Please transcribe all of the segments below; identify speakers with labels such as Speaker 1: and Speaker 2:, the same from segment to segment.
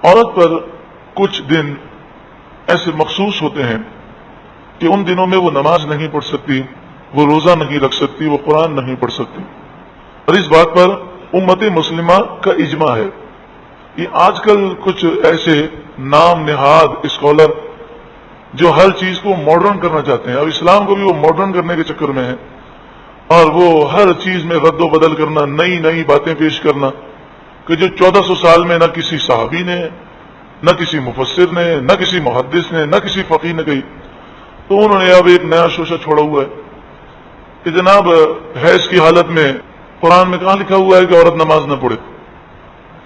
Speaker 1: عورت پر کچھ دن ایسے مخصوص ہوتے ہیں کہ ان دنوں میں وہ نماز نہیں پڑھ سکتی، وہ روزہ نہیں رکھ سکتی، وہ قرآن نہیں پڑھ سکتی، اور اس بات پر امت مسلمہ کا اجماع ہے۔ یہ آج کل کچھ ایسے نام نہاد اسکالر جو ہر چیز کو ماڈرن کرنا چاہتے ہیں، اور اسلام کو بھی وہ ماڈرن کرنے کے چکر میں ہیں، اور وہ ہر چیز میں رد و بدل کرنا، نئی نئی باتیں پیش کرنا کہ جو 1400 سال میں نہ کسی صحابی نے، نہ کسی مفسر نے، نہ کسی محدث نے، نہ کسی فقیہ نے کہی۔ تو انہوں نے اب ایک نیا شوشہ چھوڑا ہوا ہے کہ جناب حیض کی حالت میں قرآن میں کہاں لکھا ہوا ہے کہ عورت نماز نہ پڑھے؟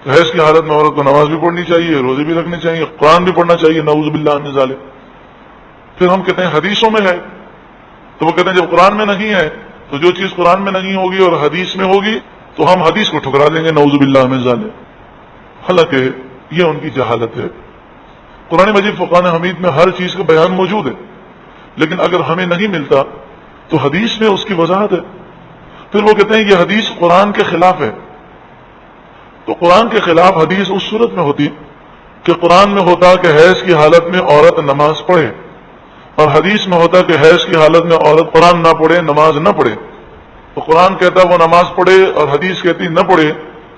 Speaker 1: تو حیض کی حالت میں عورت کو نماز بھی پڑھنی چاہیے، روزے بھی رکھنے چاہیے، قرآن بھی پڑھنا چاہیے، نعوذ باللہ من ذالک۔ پھر ہم کہتے ہیں حدیثوں میں ہے، تو وہ کہتے ہیں جب قرآن میں نہیں ہے تو جو چیز قرآن میں نہیں ہوگی اور حدیث میں ہوگی تو ہم حدیث کو ٹھکرا دیں گے، نعوذ باللہ من ذالک۔ حالانکہ یہ ان کی جہالت ہے۔ قرآن مجید فرقان حمید میں ہر چیز کا بیان موجود ہے، لیکن اگر ہمیں نہیں ملتا تو حدیث میں اس کی وضاحت ہے۔ پھر وہ کہتے ہیں یہ حدیث قرآن کے خلاف ہے۔ تو قرآن کے خلاف حدیث اس صورت میں ہوتی کہ قرآن میں ہوتا کہ حیض کی حالت میں عورت نماز پڑھے، اور حدیث میں ہوتا کہ حیض کی حالت میں عورت قرآن نہ پڑھے، نماز نہ پڑھے۔ تو قرآن کہتا وہ نماز پڑھے اور حدیث کہتی نہ پڑھے،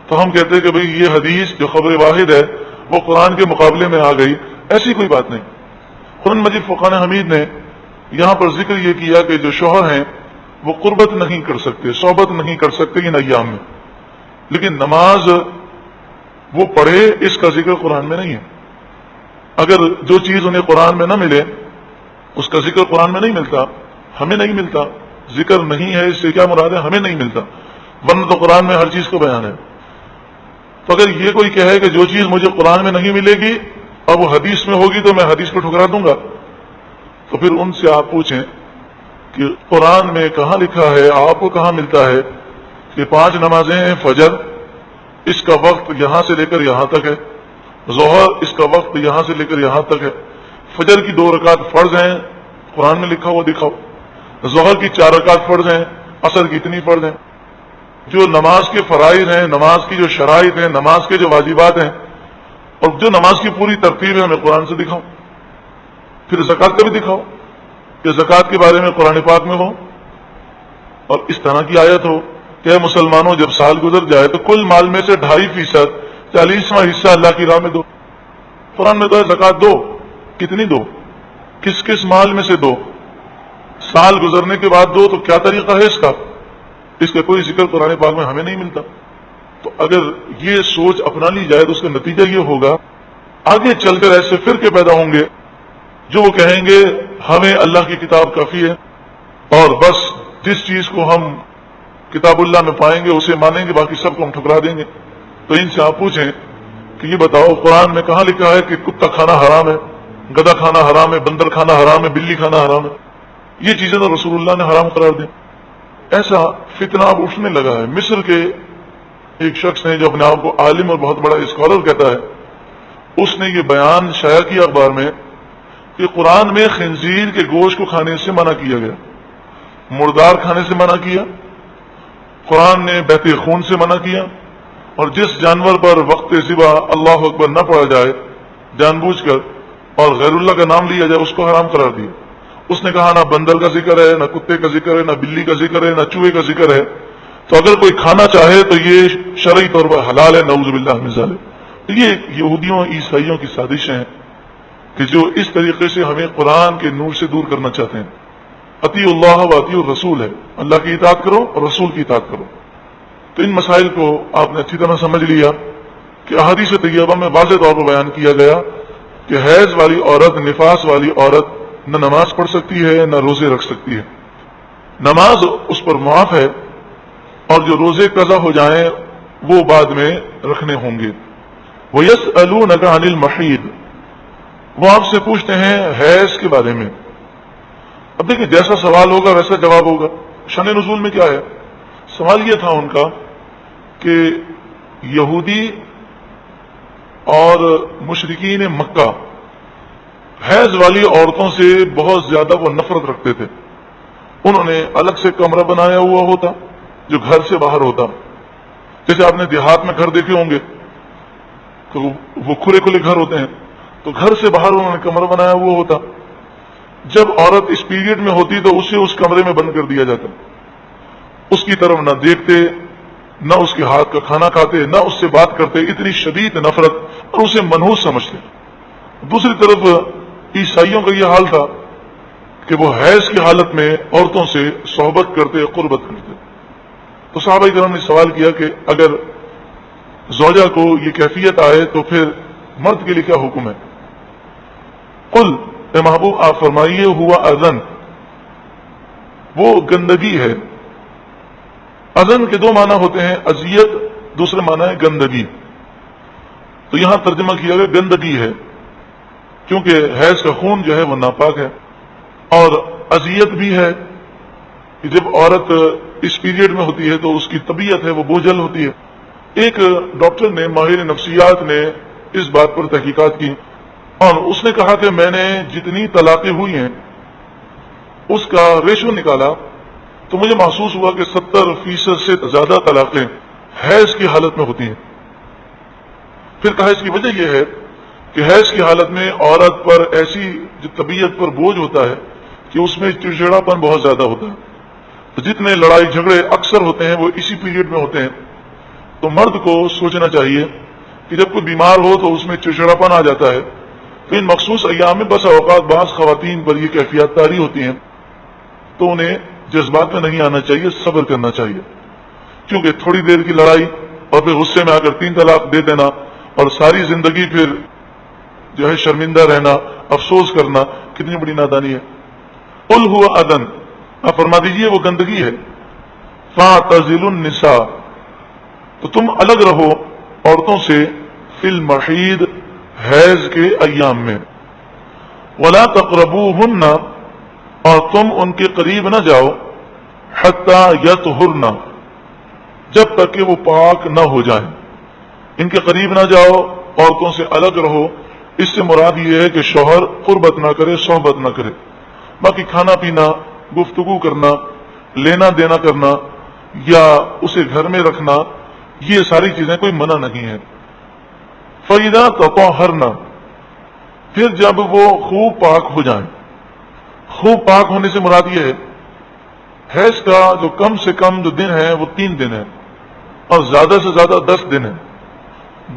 Speaker 1: تو ہم کہتے کہ بھئی یہ حدیث جو خبر واحد ہے وہ قرآن کے مقابلے میں آ گئی۔ ایسی کوئی بات نہیں۔ قرآن مجید فرقان حمید نے یہاں پر ذکر یہ کیا کہ جو شوہر ہیں وہ قربت نہیں کر سکتے، صحبت نہیں کر سکتے ان ایام میں، لیکن نماز وہ پڑھے اس کا ذکر قرآن میں نہیں ہے۔ اگر جو چیز انہیں قرآن میں نہ ملے، اس کا ذکر قرآن میں نہیں ملتا، ہمیں نہیں ملتا، ذکر نہیں ہے اس سے کیا مراد ہے؟ ہمیں نہیں ملتا، ورنہ تو قرآن میں ہر چیز کا بیان ہے۔ تو اگر یہ کوئی کہے کہ جو چیز مجھے قرآن میں نہیں ملے گی اور وہ حدیث میں ہوگی تو میں حدیث کو ٹھکرا دوں گا، تو پھر ان سے آپ پوچھیں کہ قرآن میں کہاں لکھا ہے، آپ کو کہاں ملتا ہے کہ 5 نمازیں ہیں، فجر اس کا وقت یہاں سے لے کر یہاں تک ہے، ظہر اس کا وقت یہاں سے لے کر یہاں تک ہے، فجر کی 2 رکعت فرض ہیں، قرآن میں لکھا ہوا دکھاؤ، ظہر کی 4 رکعت فرض ہیں، عصر کی اتنی فرض ہیں۔ جو نماز کے فرائض ہیں، نماز کی جو شرائط ہیں، نماز کے جو واجبات ہیں، اور جو نماز کی پوری ترتیب ہے ہمیں قرآن سے دکھاؤ۔ پھر زکوٰۃ کا بھی دکھاؤ کہ زکوٰۃ کے بارے میں قرآن پاک میں ہو، اور اس طرح کی آیت ہو کہ مسلمانوں جب سال گزر جائے تو کل مال میں سے 2.5% 40واں حصہ اللہ کی راہ میں دو۔ قرآن میں تو ہے زکوٰۃ دو، کتنی دو، کس کس مال میں سے دو، سال گزرنے کے بعد دو، تو کیا طریقہ ہے اس کا کوئی ذکر قرآن پاک میں ہمیں نہیں ملتا۔ تو اگر یہ سوچ اپنا لی جائے تو اس کا نتیجہ یہ ہوگا آگے چل کر ایسے فرقے پیدا ہوں گے جو وہ کہیں گے ہمیں اللہ کی کتاب کافی ہے، اور بس جس چیز کو ہم کتاب اللہ میں پائیں گے اسے مانیں گے، باقی سب کو ہم ٹھکرا دیں گے۔ تو ان سے آپ پوچھیں کہ یہ بتاؤ قرآن میں کہاں لکھا ہے کہ کتا کھانا حرام ہے، گدھا کھانا حرام ہے، بندر کھانا حرام ہے، بلی کھانا حرام ہے؟ یہ چیزیں تو رسول اللہ نے حرام قرار دیں۔ ایسا فتنہ اب اٹھنے لگا ہے۔ مصر کے ایک شخص نے جو اپنے آپ کو عالم اور بہت بڑا اسکالر کہتا ہے، اس نے یہ بیان شائع کیا اخبار میں کہ قرآن میں خنزیر کے گوشت کو کھانے سے منع کیا گیا، مردار کھانے سے منع کیا، قرآن نے بیت خون سے منع کیا، اور جس جانور پر وقت ذبح اللہ اکبر نہ پڑا جائے جان بوجھ کر اور غیر اللہ کا نام لیا جائے اس کو حرام قرار دیا۔ اس نے کہا نہ بندر کا ذکر ہے، نہ کتے کا ذکر ہے، نہ بلی کا ذکر ہے، نہ چوہے کا ذکر ہے، تو اگر کوئی کھانا چاہے تو یہ شرعی طور پر حلال ہے، نعوذ باللہ من ذالک۔ یہ یہودیوں عیسائیوں کی سازشیں ہیں کہ جو اس طریقے سے ہمیں قرآن کے نور سے دور کرنا چاہتے ہیں۔ اطیع اللہ و اطیع الرسول ہے، اللہ کی اطاعت کرو اور رسول کی اطاعت کرو۔ تو ان مسائل کو آپ نے اچھی طرح سمجھ لیا کہ احادیث طیبہ میں واضح طور پر بیان کیا گیا کہ حیض والی عورت، نفاس والی عورت نہ نماز پڑھ سکتی ہے نہ روزے رکھ سکتی ہے۔ نماز اس پر معاف ہے، اور جو روزے قضا ہو جائیں وہ بعد میں رکھنے ہوں گے۔ وَيَسْأَلُونَكَ عَنِ الْمَحِيضِ، وہ آپ سے پوچھتے ہیں حیض کے بارے میں۔ اب دیکھیں جیسا سوال ہوگا ویسا جواب ہوگا۔ شان نزول میں کیا ہے؟ سوال یہ تھا ان کا کہ یہودی اور مشرکین مکہ حیض والی عورتوں سے بہت زیادہ وہ نفرت رکھتے تھے۔ انہوں نے الگ سے کمرہ بنایا ہوا ہوتا جو گھر سے باہر ہوتا، جیسے آپ نے دیہات میں گھر دیکھے ہوں گے، تو وہ کھلے کھلے گھر ہوتے ہیں، تو گھر سے باہر انہوں نے کمرہ بنایا وہ ہوتا. جب عورت اس پیریڈ میں ہوتی تو اسے اس کمرے میں بند کر دیا جاتا، اس کی طرف نہ دیکھتے، نہ اس کے ہاتھ کا کھانا کھاتے، نہ اس سے بات کرتے، اتنی شدید نفرت اور اسے منحوس سمجھتے. دوسری طرف عیسائیوں کا یہ حال تھا کہ وہ حیض کی حالت میں عورتوں سے صحبت کرتے، قربت کرتے. تو صحابہ کرام نے سوال کیا کہ اگر زوجہ کو یہ کیفیت آئے تو پھر مرد کے لیے کیا حکم ہے؟ قل، اے محبوب آپ فرمائیے، ہوا اذن، وہ گندگی ہے. اذن کے دو معنی ہوتے ہیں، اذیت، دوسرا معنی ہے گندگی. تو یہاں ترجمہ کیا گیا گندگی ہے، کیونکہ حیض کا خون جو ہے وہ ناپاک ہے. اور اذیت بھی ہے کہ جب عورت اس پیریڈ میں ہوتی ہے تو اس کی طبیعت ہے وہ بوجھل ہوتی ہے. ایک ڈاکٹر نے، ماہر نفسیات نے اس بات پر تحقیقات کی اور اس نے کہا کہ میں نے جتنی طلاقیں ہوئی ہیں اس کا ریشو نکالا تو مجھے محسوس ہوا کہ 70% سے زیادہ طلاقیں حیض کی حالت میں ہوتی ہیں. پھر کہا اس کی وجہ یہ ہے کہ حیض کی حالت میں عورت پر ایسی جو طبیعت پر بوجھ ہوتا ہے کہ اس میں چڑچڑاپن بہت زیادہ ہوتا ہے. تو جتنے لڑائی جھگڑے اکثر ہوتے ہیں وہ اسی پیریڈ میں ہوتے ہیں. تو مرد کو سوچنا چاہیے کہ جب کوئی بیمار ہو تو اس میں چڑچڑاپن آ جاتا ہے، تو ان مخصوص ایام میں بس اوقات بعض خواتین پر یہ کیفیات طاری ہوتی ہیں تو انہیں جذبات میں نہیں آنا چاہیے، صبر کرنا چاہیے. کیونکہ تھوڑی دیر کی لڑائی اور پھر غصے میں آ کر 3 طلاق دے دینا اور ساری زندگی پھر جو ہے شرمندہ رہنا، افسوس کرنا، کتنی بڑی نادانی ہے. قل ہوا اذن، آپ فرما دیجئے وہ گندگی ہے. فاعتزلوا النساء، تو تم الگ رہو عورتوں سے، فی المحیض، حیض کے ایام میں. ولا تقربوہن، اور تم ان کے قریب نہ جاؤ، حتی یطہرن، جب تک کہ وہ پاک نہ ہو جائیں. ان کے قریب نہ جاؤ، عورتوں سے الگ رہو. اس سے مراد یہ ہے کہ شوہر قربت نہ کرے، صحبت نہ کرے. باقی کھانا پینا، گفتگو کرنا، لینا دینا کرنا یا اسے گھر میں رکھنا، یہ ساری چیزیں کوئی منع نہیں ہے. فَإِذَا تَطَهَّرْنَ، پھر جب وہ خوب پاک ہو جائیں. خوب پاک ہونے سے مراد یہ ہے حیض کا جو کم سے کم جو دن ہے وہ 3 دن ہے اور زیادہ سے زیادہ 10 دن ہے.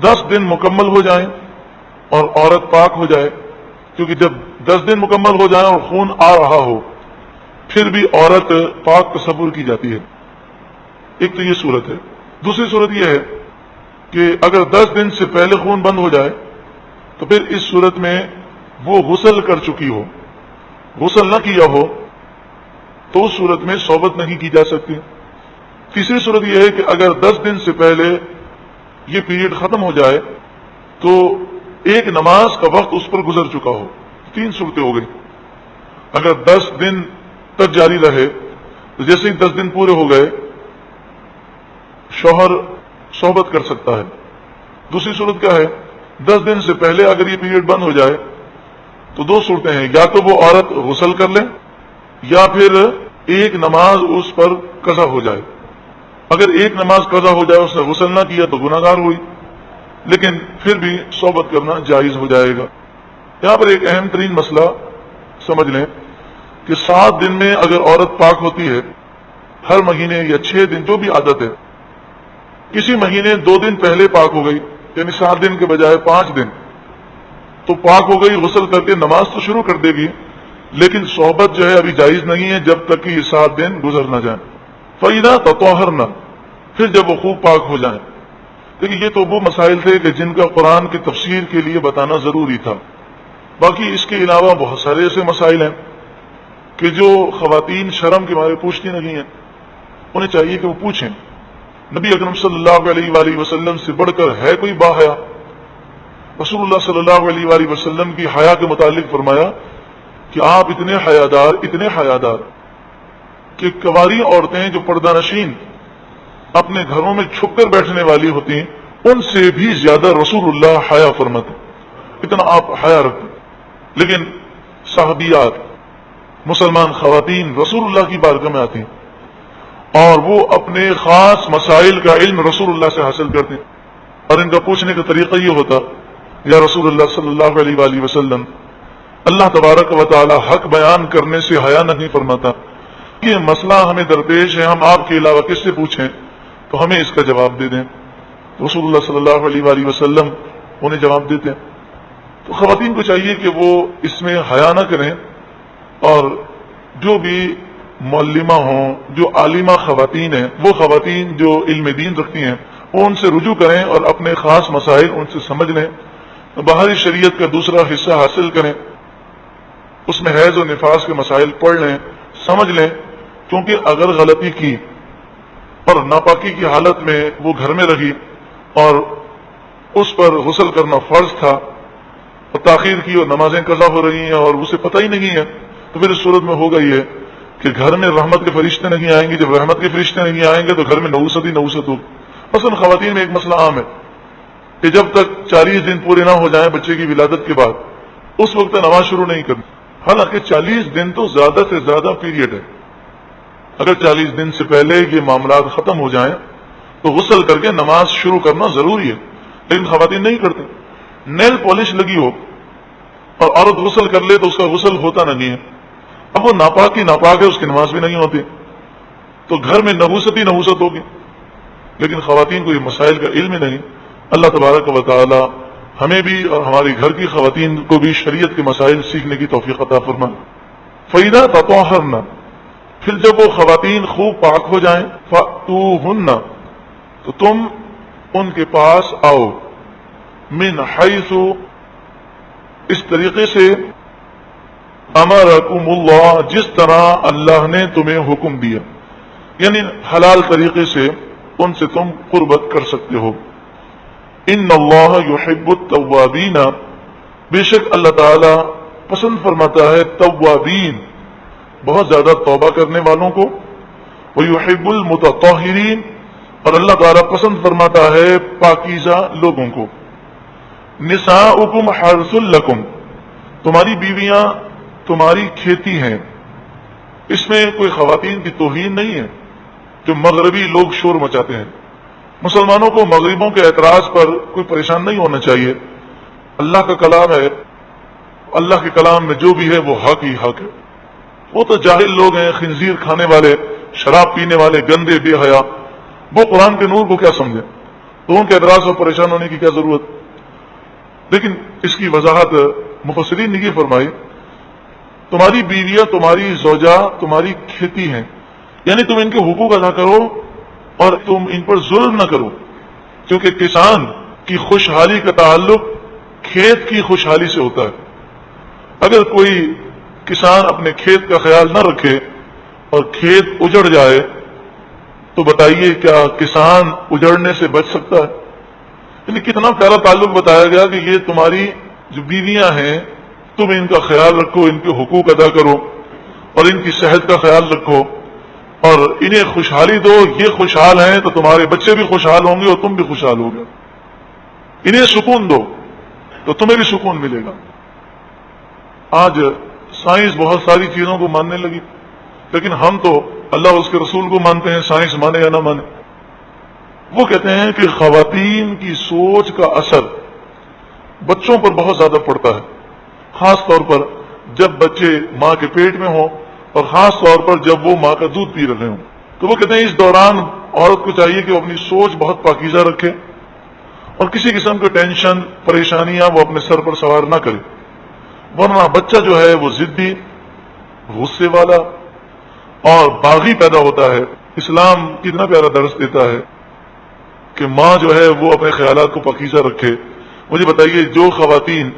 Speaker 1: 10 دن مکمل ہو جائیں اور عورت پاک ہو جائے، کیونکہ جب 10 دن مکمل ہو جائیں اور خون آ رہا ہو پھر بھی عورت پاک تصور کی جاتی ہے. ایک تو یہ صورت ہے. دوسری صورت یہ ہے کہ اگر 10 دن سے پہلے خون بند ہو جائے تو پھر اس صورت میں وہ غسل کر چکی ہو، غسل نہ کیا ہو تو اس صورت میں صحبت نہیں کی جا سکتی. تیسری صورت یہ ہے کہ اگر 10 دن سے پہلے یہ پیریڈ ختم ہو جائے تو ایک نماز کا وقت اس پر گزر چکا ہو. 3 صورتیں ہو گئی. اگر 10 دن تک جاری رہے تو جیسے ہی 10 دن پورے ہو گئے شوہر صحبت کر سکتا ہے. دوسری صورت کیا ہے، 10 دن سے پہلے اگر یہ پیریڈ بند ہو جائے تو 2 صورتیں ہیں، یا تو وہ عورت غسل کر لے یا پھر ایک نماز اس پر قضا ہو جائے. اگر ایک نماز قضا ہو جائے، اس نے غسل نہ کیا تو گناہ گار ہوئی، لیکن پھر بھی صحبت کرنا جائز ہو جائے گا. یہاں پر ایک اہم ترین مسئلہ سمجھ لیں کہ 7 دن میں اگر عورت پاک ہوتی ہے، ہر مہینے یا 6 دن جو بھی عادت ہے، کسی مہینے 2 دن پہلے پاک ہو گئی، یعنی 7 دن کے بجائے 5 دن، تو پاک ہو گئی، غسل کر کے نماز تو شروع کر دے گی، لیکن صحبت جو ہے ابھی جائز نہیں ہے جب تک کہ یہ 7 دن گزر نہ جائیں. فَإِذَا تَطَهَّرْنَ، پھر جب وہ خوب پاک ہو جائیں. دیکھیے یہ تو وہ مسائل تھے کہ جن کا قرآن کی تفسیر کے لیے بتانا ضروری تھا. باقی اس کے علاوہ بہت سارے ایسے مسائل ہیں کہ جو خواتین شرم کے مارے پوچھتی نہیں ہیں، انہیں چاہیے کہ وہ پوچھیں. نبی اکرم صلی اللہ علیہ وآلہ وسلم سے بڑھ کر ہے کوئی باحیا؟ رسول اللہ صلی اللہ علیہ وآلہ وسلم کی حیا کے متعلق فرمایا کہ آپ اتنے حیادار کہ کنواری عورتیں جو پردہ نشین اپنے گھروں میں چھپ کر بیٹھنے والی ہوتی ہیں ان سے بھی زیادہ رسول اللہ حیا فرماتے، اتنا آپ حیا رکھتے. لیکن صحابیات مسلمان خواتین رسول اللہ کی بارگاہ میں آتی ہیں اور وہ اپنے خاص مسائل کا علم رسول اللہ سے حاصل کرتے ہیں. اور ان کا پوچھنے کا طریقہ یہ ہوتا، یا رسول اللہ صلی اللہ علیہ وآلہ وسلم، اللہ تبارک و تعالی حق بیان کرنے سے حیا نہیں فرماتا، یہ مسئلہ ہمیں درپیش ہے، ہم آپ کے علاوہ کس سے پوچھیں تو ہمیں اس کا جواب دے دیں۔ رسول اللہ صلی اللہ علیہ وآلہ وسلم انہیں جواب دیتے ہیں۔ تو خواتین کو چاہیے کہ وہ اس میں حیا نہ کریں، اور جو بھی معلمہ ہوں، جو عالمہ خواتین ہیں، وہ خواتین جو علم دین رکھتی ہیں، وہ ان سے رجوع کریں اور اپنے خاص مسائل ان سے سمجھ لیں، باہری شریعت کا دوسرا حصہ حاصل کریں، اس میں حیض و نفاس کے مسائل پڑھ لیں، سمجھ لیں، کیونکہ اگر غلطی کی اور ناپاکی کی حالت میں وہ گھر میں رہی اور اس پر غسل کرنا فرض تھا اور تاخیر کی اور نمازیں قضا ہو رہی ہیں اور اسے پتہ ہی نہیں ہے، تو پھر اس صورت میں ہوگا یہ کہ گھر میں رحمت کے فرشتے نہیں آئیں گے۔ جب رحمت کے فرشتے نہیں آئیں گے تو گھر میں نوست ہی نوست ہوگی۔ مثلا خواتین میں ایک مسئلہ عام ہے کہ جب تک 40 دن پورے نہ ہو جائیں بچے کی ولادت کے بعد، اس وقت نماز شروع نہیں کرنی، حالانکہ 40 دن تو زیادہ سے زیادہ پیریڈ ہے۔ اگر 40 دن سے پہلے یہ معاملات ختم ہو جائیں تو غسل کر کے نماز شروع کرنا ضروری ہے، لیکن خواتین نہیں کرتے۔ نیل پالش لگی ہو اور عورت غسل کر لے تو اس کا غسل ہوتا نہیں ہے، اب وہ ناپاک ہے، اس کی نماز بھی نہیں ہوتی، تو گھر میں نحوست ہی نحوست ہوگی۔ لیکن خواتین کو یہ مسائل کا علم ہی نہیں۔ اللہ تبارک و تعالی ہمیں بھی اور ہماری گھر کی خواتین کو بھی شریعت کے مسائل سیکھنے کی توفیق عطا فرمائے۔ فَإِذَا تَطَهَّرْنَ، پھر جب وہ خواتین خوب پاک ہو جائیں، فَأْتُوهُنَّ، تو تم ان کے پاس آؤ، من حیث، اس طریقے سے، امرکم اللہ، جس طرح اللہ نے تمہیں حکم دیا، یعنی حلال طریقے سے ان سے تم قربت کر سکتے ہو۔ ان اللہ یحب التوابین، بے شک اللہ تعالی پسند فرماتا ہے توابین، بہت زیادہ توبہ کرنے والوں کو، ویحب المتطہرین، اور اللہ تعالی پسند فرماتا ہے پاکیزہ لوگوں کو۔ نساؤکم حرث لکم، تمہاری بیویاں تمہاری کھیتی ہیں، اس میں کوئی خواتین کی توہین نہیں ہے۔ جو مغربی لوگ شور مچاتے ہیں، مسلمانوں کو مغربوں کے اعتراض پر کوئی پریشان نہیں ہونا چاہیے۔ اللہ کا کلام ہے، اللہ کے کلام میں جو بھی ہے وہ حق ہی حق ہے۔ وہ تو جاہل لوگ ہیں، خنزیر کھانے والے، شراب پینے والے، گندے بے حیا، وہ قرآن کے نور کو کیا سمجھے، تو ان کے اعتراض پر پریشان ہونے کی کیا ضرورت۔ لیکن اس کی وضاحت مفسرین نے یہ فرمائی، تمہاری بیویاں، تمہاری زوجہ تمہاری کھیتی ہیں، یعنی تم ان کے حقوق ادا کرو اور تم ان پر ظلم نہ کرو، کیونکہ کسان کی خوشحالی کا تعلق کھیت کی خوشحالی سے ہوتا ہے۔ اگر کوئی کسان اپنے کھیت کا خیال نہ رکھے اور کھیت اجڑ جائے تو بتائیے کیا کسان اجڑنے سے بچ سکتا ہے؟ یعنی کتنا پیارا تعلق بتایا گیا کہ یہ تمہاری جو بیویاں ہیں، تم ان کا خیال رکھو، ان کے حقوق ادا کرو اور ان کی صحت کا خیال رکھو اور انہیں خوشحالی دو۔ یہ خوشحال ہیں تو تمہارے بچے بھی خوشحال ہوں گے اور تم بھی خوشحال ہوگے۔ انہیں سکون دو تو تمہیں بھی سکون ملے گا۔ آج سائنس بہت ساری چیزوں کو ماننے لگی، لیکن ہم تو اللہ اور اس کے رسول کو مانتے ہیں، سائنس مانے یا نہ مانے۔ وہ کہتے ہیں کہ خواتین کی سوچ کا اثر بچوں پر بہت زیادہ پڑتا ہے، خاص طور پر جب بچے ماں کے پیٹ میں ہوں اور خاص طور پر جب وہ ماں کا دودھ پی رہے ہوں۔ تو وہ کہتے ہیں اس دوران عورت کو چاہیے کہ وہ اپنی سوچ بہت پاکیزہ رکھے اور کسی قسم کے ٹینشن پریشانیاں وہ اپنے سر پر سوار نہ کرے، ورنہ بچہ جو ہے وہ ضدی، غصے والا اور باغی پیدا ہوتا ہے۔ اسلام کتنا پیارا درس دیتا ہے کہ ماں جو ہے وہ اپنے خیالات کو پاکیزہ رکھے۔ مجھے بتائیے، جو خواتین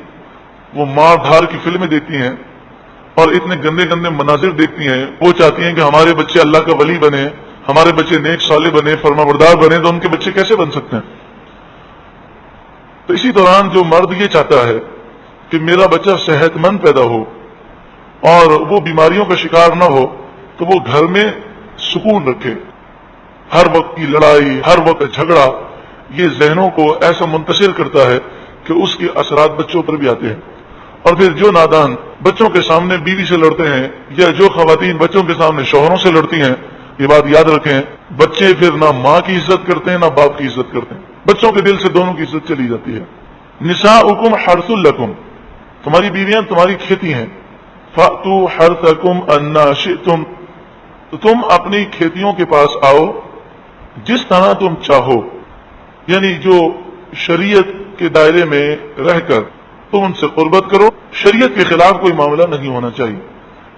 Speaker 1: وہ مار دھار کی فلمیں دیکھتی ہیں اور اتنے گندے گندے مناظر دیکھتی ہیں، وہ چاہتی ہیں کہ ہمارے بچے اللہ کا ولی بنے، ہمارے بچے نیک صالح بنے، فرما بردار بنے، تو ان کے بچے کیسے بن سکتے ہیں؟ تو اسی دوران جو مرد یہ چاہتا ہے کہ میرا بچہ صحت مند پیدا ہو اور وہ بیماریوں کا شکار نہ ہو، تو وہ گھر میں سکون رکھے۔ ہر وقت کی لڑائی، ہر وقت جھگڑا، یہ ذہنوں کو ایسا منتشر کرتا ہے کہ اس کے اثرات بچوں پر بھی آتے ہیں۔ اور پھر جو نادان بچوں کے سامنے بیوی سے لڑتے ہیں یا جو خواتین بچوں کے سامنے شوہروں سے لڑتی ہیں، یہ بات یاد رکھیں، بچے پھر نہ ماں کی عزت کرتے ہیں نہ باپ کی عزت کرتے ہیں۔ بچوں کے دل سے دونوں کی عزت چلی جاتی ہے. نساؤکم حرث لکم، تمہاری بیویاں تمہاری کھیتی ہیں. فأتوا حرثکم انا شئتم، تو تم اپنی کھیتیوں کے پاس آؤ جس طرح تم چاہو، یعنی جو شریعت کے دائرے میں رہ کر تم ان سے قربت کرو. شریعت کے خلاف کوئی معاملہ نہیں ہونا چاہیے.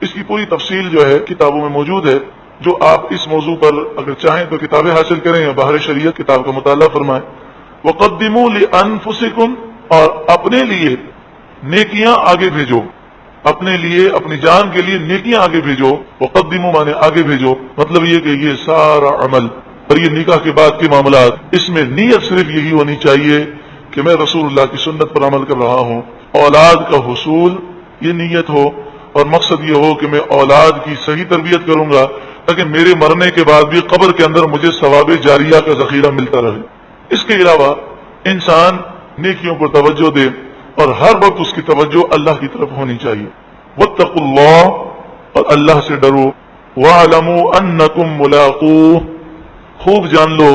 Speaker 1: اس کی پوری تفصیل جو ہے کتابوں میں موجود ہے، جو آپ اس موضوع پر اگر چاہیں تو کتابیں حاصل کریں یا باہر شریعت کتاب کا مطالعہ فرمائیں. وقدموا لانفسکم، اور اپنے لیے نیکیاں آگے بھیجو، اپنے لیے اپنی جان کے لیے نیکیاں آگے بھیجو. وقدموا مانے آگے بھیجو، مطلب یہ کہ یہ سارا عمل اور یہ نکاح کے بعد کے معاملات، اس میں نیت صرف یہی ہونی چاہیے کہ میں رسول اللہ کی سنت پر عمل کر رہا ہوں. اولاد کا حصول یہ نیت ہو، اور مقصد یہ ہو کہ میں اولاد کی صحیح تربیت کروں گا تاکہ میرے مرنے کے بعد بھی قبر کے اندر مجھے ثواب جاریہ کا ذخیرہ ملتا رہے. اس کے علاوہ انسان نیکیوں پر توجہ دے اور ہر وقت اس کی توجہ اللہ کی طرف ہونی چاہیے. واتقوا اللہ، اور اللہ سے ڈرو. واعلموا انکم ملاقوہ، خوب جان لو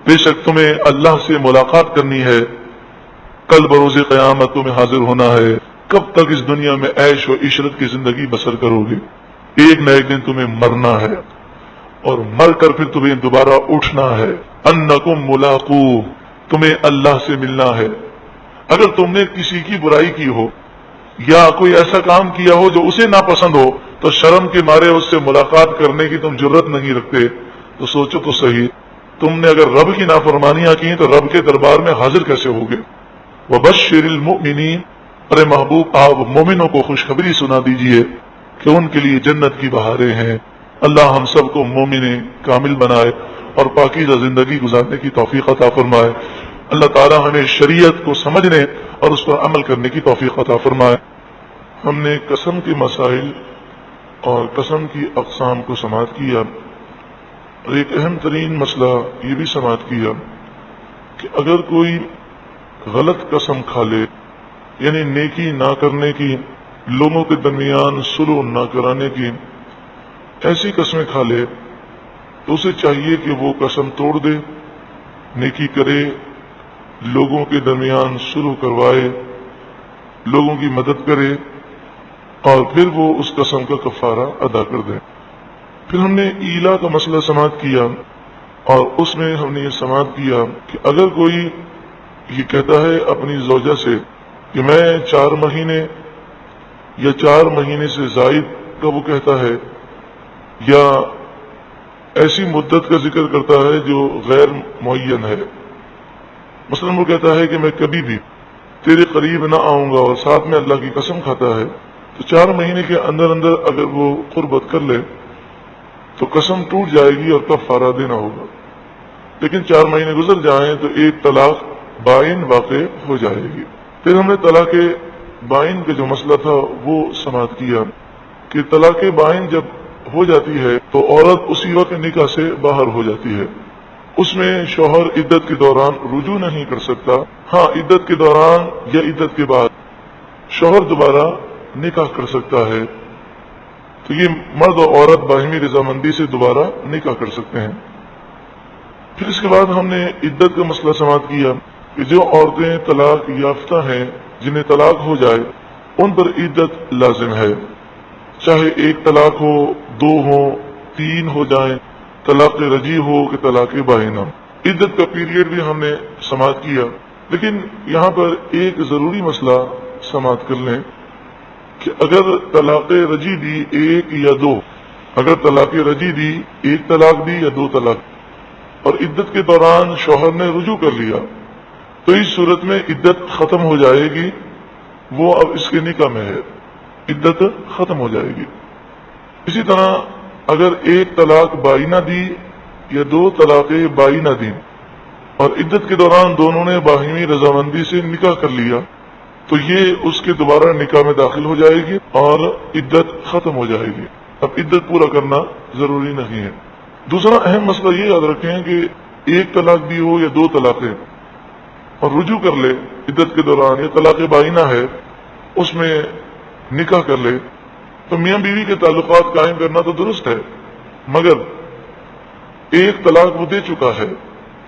Speaker 1: بے شک تمہیں اللہ سے ملاقات کرنی ہے. کل بروز قیامت تمہیں حاضر ہونا ہے. کب تک اس دنیا میں عیش و عشرت کی زندگی بسر کرو گے؟ ایک نہ ایک دن تمہیں مرنا ہے، اور مر کر پھر تمہیں دوبارہ اٹھنا ہے. انکم ملاقوہ، تمہیں اللہ سے ملنا ہے. اگر تم نے کسی کی برائی کی ہو یا کوئی ایسا کام کیا ہو جو اسے ناپسند ہو تو شرم کے مارے اس سے ملاقات کرنے کی تم جرت نہیں رکھتے، تو سوچو تو صحیح، تم نے اگر رب کی نافرمانیاں کی تو رب کے دربار میں حاضر کیسے ہوگے؟ وبشر المؤمنین، ارے محبوب آپ مومنوں کو خوشخبری سنا دیجئے کہ ان کے لیے جنت کی بہاریں ہیں. اللہ ہم سب کو مومن کامل بنائے اور پاکیزہ زندگی گزارنے کی توفیق عطا فرمائے. اللہ تعالی ہمیں شریعت کو سمجھنے اور اس پر عمل کرنے کی توفیق عطا فرمائے. ہم نے قسم کے مسائل اور قسم کی اقسام کو سماعت کیا، اور ایک اہم ترین مسئلہ یہ بھی سماعت کیا کہ اگر کوئی غلط قسم کھا لے، یعنی نیکی نہ کرنے کی، لوگوں کے درمیان صلح نہ کرانے کی، ایسی قسمیں کھا لے تو اسے چاہیے کہ وہ قسم توڑ دے، نیکی کرے، لوگوں کے درمیان صلح کروائے، لوگوں کی مدد کرے، اور پھر وہ اس قسم کا کفارہ ادا کر دے. پھر ہم نے ایلا کا مسئلہ سماعت کیا، اور اس میں ہم نے یہ سماعت کیا کہ اگر کوئی یہ کہتا ہے اپنی زوجہ سے کہ میں 4 مہینے یا 4 مہینے سے زائد کا وہ کہتا ہے، یا ایسی مدت کا ذکر کرتا ہے جو غیر معین ہے، مثلا وہ کہتا ہے کہ میں کبھی بھی تیرے قریب نہ آؤں گا، اور ساتھ میں اللہ کی قسم کھاتا ہے، تو 4 مہینے کے اندر اندر اگر وہ قربت کر لے تو قسم ٹوٹ جائے گی اور کفارہ دینا ہوگا. لیکن 4 مہینے گزر جائیں تو ایک طلاق بائن واقع ہو جائے گی. پھر ہم نے طلاق بائن کا جو مسئلہ تھا وہ سماعت کیا کہ طلاق بائن جب ہو جاتی ہے تو عورت اسی وقت نکاح سے باہر ہو جاتی ہے. اس میں شوہر عدت کے دوران رجوع نہیں کر سکتا. ہاں، عدت کے دوران یا عدت کے بعد شوہر دوبارہ نکاح کر سکتا ہے، تو یہ مرد اور عورت باہمی رضامندی سے دوبارہ نکاح کر سکتے ہیں. پھر اس کے بعد ہم نے عدت کا مسئلہ سماعت کیا کہ جو عورتیں طلاق یافتہ ہیں، جنہیں طلاق ہو جائے، ان پر عدت لازم ہے، چاہے 1 طلاق ہو، 2 ہو، 3 ہو جائیں، طلاق رجعی ہو کہ طلاق بائنہ. عدت کا پیریڈ بھی ہم نے سماعت کیا. لیکن یہاں پر ایک ضروری مسئلہ سماعت کر لیں کہ اگر طلاق رجعی دی 1 یا 2، اگر طلاق رجعی دی 1 طلاق دی یا 2 طلاق، اور عدت کے دوران شوہر نے رجوع کر لیا، تو اس صورت میں عدت ختم ہو جائے گی، وہ اب اس کے نکاح میں ہے، عدت ختم ہو جائے گی. اسی طرح اگر 1 طلاق بائنہ دی یا 2 طلاق بائنہ دی، اور عدت کے دوران دونوں نے باہمی رضامندی سے نکاح کر لیا، تو یہ اس کے دوبارہ نکاح میں داخل ہو جائے گی اور عدت ختم ہو جائے گی. اب عدت پورا کرنا ضروری نہیں ہے. دوسرا اہم مسئلہ یہ یاد رکھیں کہ 1 طلاق بھی ہو یا 2 طلاقیں، اور رجوع کر لے عدت کے دوران، یہ طلاق بائنہ ہے، اس میں نکاح کر لے، تو میاں بیوی کے تعلقات قائم کرنا تو درست ہے، مگر 1 طلاق وہ دے چکا ہے،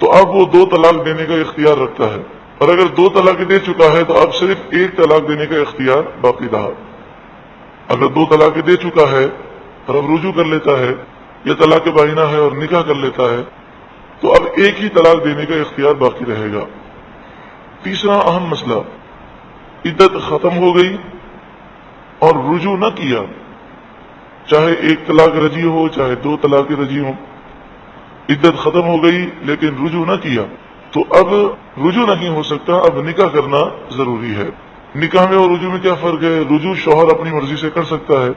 Speaker 1: تو اب وہ 2 طلاق دینے کا اختیار رکھتا ہے، اور اگر 2 طلاق دے چکا ہے تو اب صرف 1 طلاق دینے کا اختیار باقی رہا۔ اگر 2 طلاق دے چکا ہے اور اب رجوع کر لیتا ہے، یا طلاق بائنہ ہے اور نکاح کر لیتا ہے، تو اب 1 ہی طلاق دینے کا اختیار باقی رہے گا۔ تیسرا اہم مسئلہ، عدت ختم ہو گئی اور رجوع نہ کیا، چاہے 1 طلاق رجی ہو چاہے 2 طلاق رجی ہو، عدت ختم ہو گئی لیکن رجوع نہ کیا، تو اب رجوع نہیں ہو سکتا، اب نکاح کرنا ضروری ہے۔ نکاح میں اور رجوع میں کیا فرق ہے؟ رجوع شوہر اپنی مرضی سے کر سکتا ہے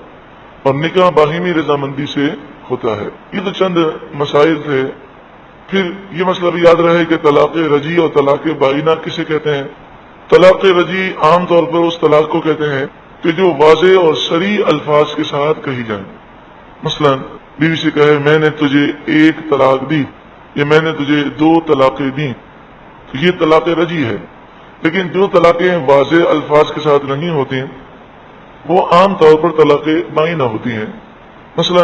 Speaker 1: اور نکاح باہمی رضامندی سے ہوتا ہے۔ یہ تو چند مسائل تھے۔ پھر یہ مسئلہ بھی یاد رہے کہ طلاق رجی اور طلاق بائنہ کسے کہتے ہیں۔ طلاق رجی عام طور پر اس طلاق کو کہتے ہیں کہ جو واضح اور صریح الفاظ کے ساتھ کہی جائے۔ مثلا بیوی سے کہے میں نے تجھے 1 طلاق دی یا میں نے تجھے 2 طلاقیں دیں، تو یہ طلاق رجی ہے۔ لیکن جو طلاقیں واضح الفاظ کے ساتھ نہیں ہوتی ہیں وہ عام طور پر طلاق بائنہ ہوتی ہیں۔ مثلا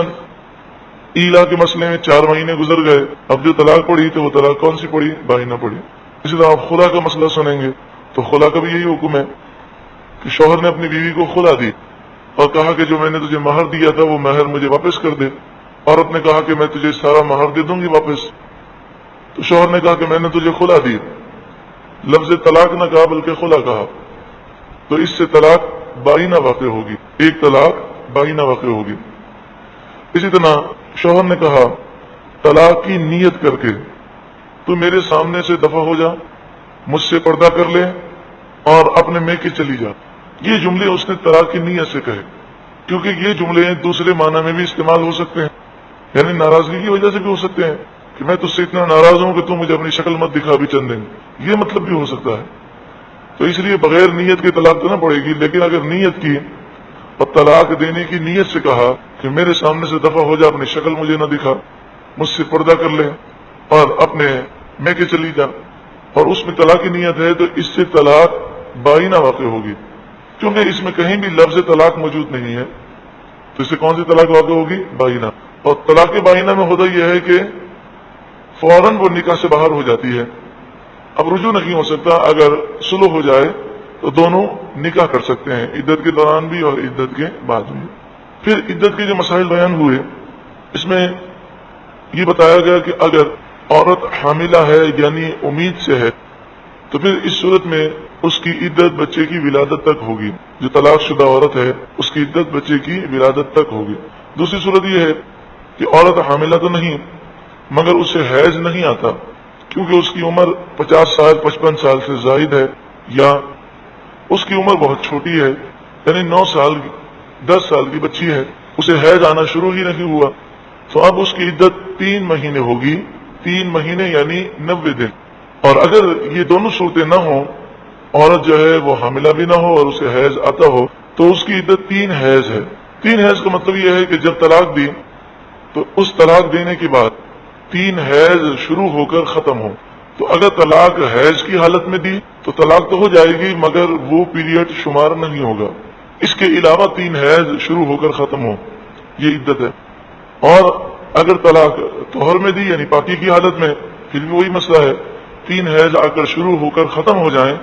Speaker 1: ایلا کے مسئلے میں 4 مہینے گزر گئے، اب جو طلاق پڑی تو وہ طلاق کون سی پڑی؟ بائنہ پڑی۔ اسی طرح آپ خلا کا مسئلہ سنیں گے تو خلا کا بھی یہی حکم ہے کہ شوہر نے اپنی بیوی کو خلا دی اور کہا کہ جو میں نے تجھے مہر دیا تھا وہ مہر مجھے واپس کر دے۔ عورت نے کہا کہ میں تجھے سارا مہر دے دوں گی واپس، تو شوہر نے کہا کہ میں نے تجھے خلا دی، لفظ طلاق نہ کہا بلکہ خلا کہا، تو اس سے طلاق بائنہ واقع ہوگی، 1 طلاق بائنہ واقع ہوگی۔ اسی طرح شوہر نے کہا طلاق کی نیت کر کے تو میرے سامنے سے دفع ہو جا، مجھ سے پردہ کر لے اور اپنے میکے چلی جا، یہ جملے اس نے طلاق کی نیت سے کہے، کیونکہ یہ جملے دوسرے معنی میں بھی استعمال ہو سکتے ہیں، یعنی ناراضگی کی وجہ سے بھی ہو سکتے ہیں کہ میں تجھ سے اتنا ناراض ہوں کہ تم مجھے اپنی شکل مت دکھا بھی چند دیں، یہ مطلب بھی ہو سکتا ہے۔ تو اس لیے بغیر نیت کے طلاق تو نہ پڑے گی، لیکن اگر نیت کی اور طلاق دینے کی نیت سے کہا کہ میرے سامنے سے دفع ہو جا، اپنی شکل مجھے نہ دکھا، مجھ سے پردہ کر لے اور اپنے میکے چلی جا، اور اس میں طلاق کی نیت ہے، تو اس سے طلاق بائنہ واقع ہوگی، کیونکہ اس میں کہیں بھی لفظ طلاق موجود نہیں ہے، تو اس سے کون سی طلاق واقع ہوگی؟ بائنہ۔ اور طلاق بائنہ میں ہوتا یہ ہے کہ فوراً وہ نکاح سے باہر ہو جاتی ہے، اب رجوع نہیں ہو سکتا، اگر صلح ہو جائے تو دونوں نکاح کر سکتے ہیں، عدت کے دوران بھی اور عدت کے بعد بھی۔ پھر عدت کے جو مسائل بیان ہوئے اس میں یہ بتایا گیا کہ اگر عورت حاملہ ہے یعنی امید سے ہے تو پھر اس صورت میں اس کی عدت بچے کی ولادت تک ہوگی، جو طلاق شدہ عورت ہے اس کی عدت بچے کی ولادت تک ہوگی۔ دوسری صورت یہ ہے کہ عورت حاملہ تو نہیں مگر اسے حیض نہیں آتا، کیونکہ اس کی عمر 50 سال 55 سال سے زائد ہے، یا اس کی عمر بہت چھوٹی ہے، یعنی 9 سال 10 سال کی بچی ہے، اسے حیض آنا شروع ہی نہیں ہوا، تو اب اس کی عدت 3 مہینے ہوگی، 3 مہینے یعنی 90 دن۔ اور اگر یہ دونوں صورتیں نہ ہوں، عورت جو ہے وہ حاملہ بھی نہ ہو اور اسے حیض آتا ہو، تو اس کی عدت 3 حیض ہے۔ 3 حیض کا مطلب یہ ہے کہ جب طلاق دی تو اس طلاق دینے کے بعد 3 حیض شروع ہو کر ختم ہو، تو اگر طلاق حیض کی حالت میں دی تو طلاق تو ہو جائے گی مگر وہ پیریڈ شمار نہیں ہوگا، اس کے علاوہ 3 حیض شروع ہو کر ختم ہو، یہ عدت ہے۔ اور اگر طلاق طہر میں دی یعنی پاکی کی حالت میں، پھر بھی وہی مسئلہ ہے، 3 حیض آ کر شروع ہو کر ختم ہو جائیں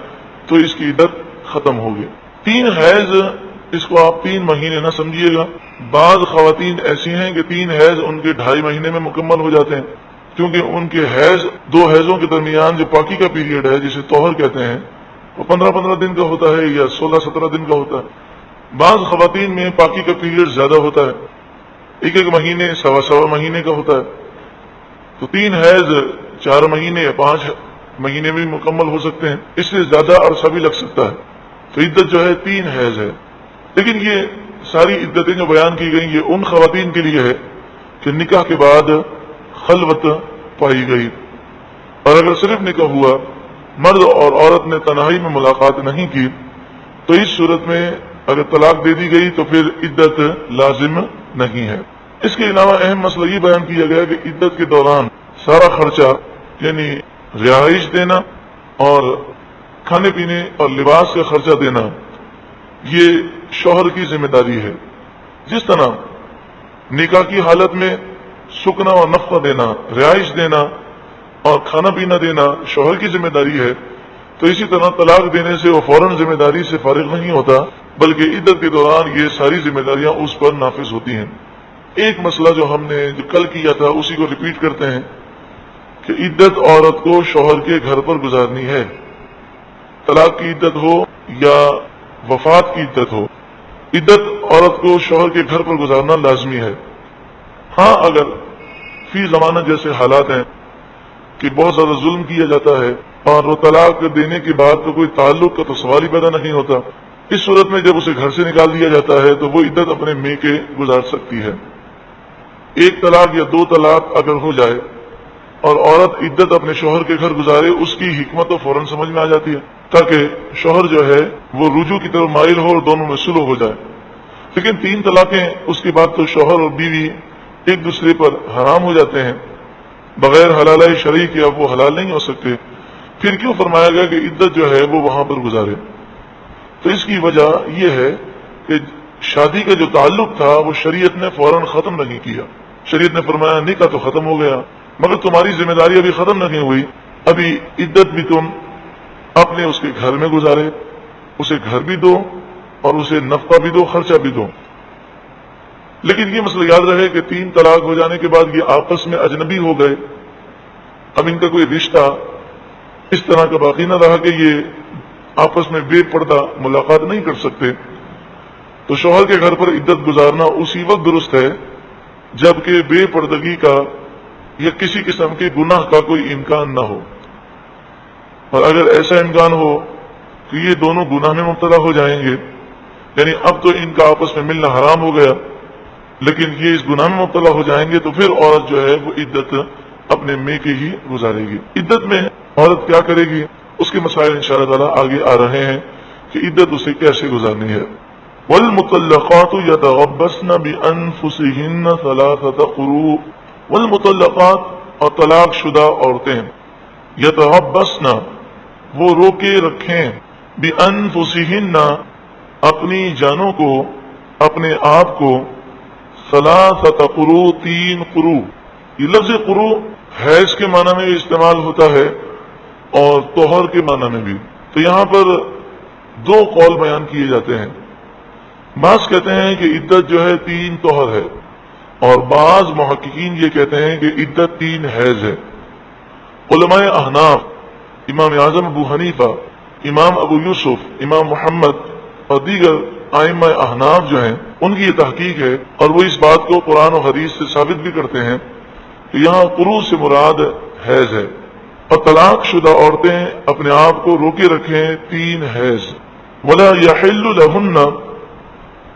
Speaker 1: تو اس کی عدت ختم ہوگی۔ 3 حیض اس کو آپ 3 مہینے نہ سمجھیے گا، بعض خواتین ایسی ہیں کہ 3 حیض ان کے 2.5 مہینے میں مکمل ہو جاتے ہیں، کیونکہ ان کے حیض 2 حیضوں کے درمیان جو پاکی کا پیریڈ ہے جسے طہر کہتے ہیں وہ 15-15 دن کا ہوتا ہے یا 16-17 دن کا ہوتا ہے۔ بعض خواتین میں پاکی کا پیریڈ زیادہ ہوتا ہے، 1 مہینے 1.25 مہینے کا ہوتا ہے، تو 3 حیض 4 مہینے یا 5 مہینے میں مکمل ہو سکتے ہیں، اس سے زیادہ عرصہ بھی لگ سکتا ہے، تو عدت جو ہے 3 حیض ہے۔ لیکن یہ ساری عدتیں جو بیان کی گئی یہ ان خواتین کے لیے ہے کہ نکاح کے بعد خلوت پائی گئی، اور اگر صرف نکاح ہوا، مرد اور عورت نے تنہائی میں ملاقات نہیں کی، تو اس صورت میں اگر طلاق دے دی گئی تو پھر عدت لازم نہیں ہے۔ اس کے علاوہ اہم مسئلہ یہ بیان کیا گیا کہ عدت کے دوران سارا خرچہ یعنی رہائش دینا اور کھانے پینے اور لباس کا خرچہ دینا یہ شوہر کی ذمہ داری ہے۔ جس طرح نکاح کی حالت میں سکنا اور نفقہ دینا، رہائش دینا اور کھانا پینا دینا شوہر کی ذمہ داری ہے، تو اسی طرح طلاق دینے سے وہ فوراً ذمہ داری سے فارغ نہیں ہوتا، بلکہ عدت کے دوران یہ ساری ذمہ داریاں اس پر نافذ ہوتی ہیں۔ ایک مسئلہ جو ہم نے کل کیا تھا اسی کو ریپیٹ کرتے ہیں کہ عدت عورت کو شوہر کے گھر پر گزارنی ہے، طلاق کی عدت ہو یا وفات کی عدت ہو، عدت عورت کو شوہر کے گھر پر گزارنا لازمی ہے۔ ہاں اگر فی زمانہ جیسے حالات ہیں کہ بہت زیادہ ظلم کیا جاتا ہے اور وہ طلاق دینے کے بعد تو کوئی تعلق کا تو سوال ہی پیدا نہیں ہوتا، اس صورت میں جب اسے گھر سے نکال دیا جاتا ہے تو وہ عدت اپنے میکے گزار سکتی ہے۔ ایک طلاق یا دو طلاق اگر ہو جائے اور عورت عدت اپنے شوہر کے گھر گزارے، اس کی حکمت تو فوراً سمجھ میں آ جاتی ہے، تاکہ شوہر جو ہے وہ رجوع کی طرف مائل ہو اور دونوں میں صلح ہو جائے۔ لیکن 3 طلاقیں اس کے بعد تو شوہر اور بیوی ایک دوسرے پر حرام ہو جاتے ہیں، بغیر حلالہ شرعی کے اب وہ حلال نہیں ہو سکتے، پھر کیوں فرمایا گیا کہ عدت جو ہے وہ وہاں پر گزارے؟ تو اس کی وجہ یہ ہے کہ شادی کا جو تعلق تھا وہ شریعت نے فوراً ختم نہیں کیا۔ شریعت نے فرمایا نکاح تو ختم ہو گیا، مگر تمہاری ذمہ داری ابھی ختم نہیں ہوئی، ابھی عدت بھی تم اپنے اس کے گھر میں گزارے، اسے گھر بھی دو اور اسے نفقہ بھی دو، خرچہ بھی دو۔ لیکن یہ مسئلہ یاد رہے کہ 3 طلاق ہو جانے کے بعد یہ آپس میں اجنبی ہو گئے، اب ان کا کوئی رشتہ اس طرح کا باقی نہ رہا کہ یہ آپس میں بے پردہ ملاقات نہیں کر سکتے، تو شوہر کے گھر پر عدت گزارنا اسی وقت درست ہے جبکہ بے پردگی کا یا کسی قسم کے گناہ کا کوئی امکان نہ ہو۔ اور اگر ایسا امکان ہو کہ یہ دونوں گناہ میں مبتلا ہو جائیں گے، یعنی اب تو ان کا آپس میں ملنا حرام ہو گیا لیکن یہ اس گناہ میں مبتلا ہو جائیں گے، تو پھر عورت جو ہے وہ عدت اپنے میکے ہی گزارے گی۔ عدت میں عورت کیا کرے گی اس کے مسائل انشاءاللہ تعالی آگے آ رہے ہیں کہ عدت اسے کیسے گزارنی ہے۔ والمطلقات يتربصن بأنفسهن 3 قروء، والمطلقات اور طلاق شدہ عورتیں یتربصن وہ روکے رکھیں، بأنفسهن اپنی جانوں کو، اپنے آپ کو، 3 قروء 3 قروء۔ یہ لفظ قروء حیض کے معنی میں استعمال ہوتا ہے اور طہر کے معنی میں بھی، تو یہاں پر 2 قول بیان کیے جاتے ہیں۔ بعض کہتے ہیں کہ عدت جو ہے 3 طہر ہے، اور بعض محققین یہ کہتے ہیں کہ عدت 3 حیض ہے۔ علماء احناف، امام اعظم ابو حنیفہ، امام ابو یوسف، امام محمد اور دیگر ائمہ احناف جو ہیں ان کی یہ تحقیق ہے، اور وہ اس بات کو قرآن و حدیث سے ثابت بھی کرتے ہیں کہ یہاں قروء سے مراد حیض ہے، اور طلاق شدہ عورتیں اپنے آپ کو روکے رکھیں 3 حیض۔ ولا یحل لہن،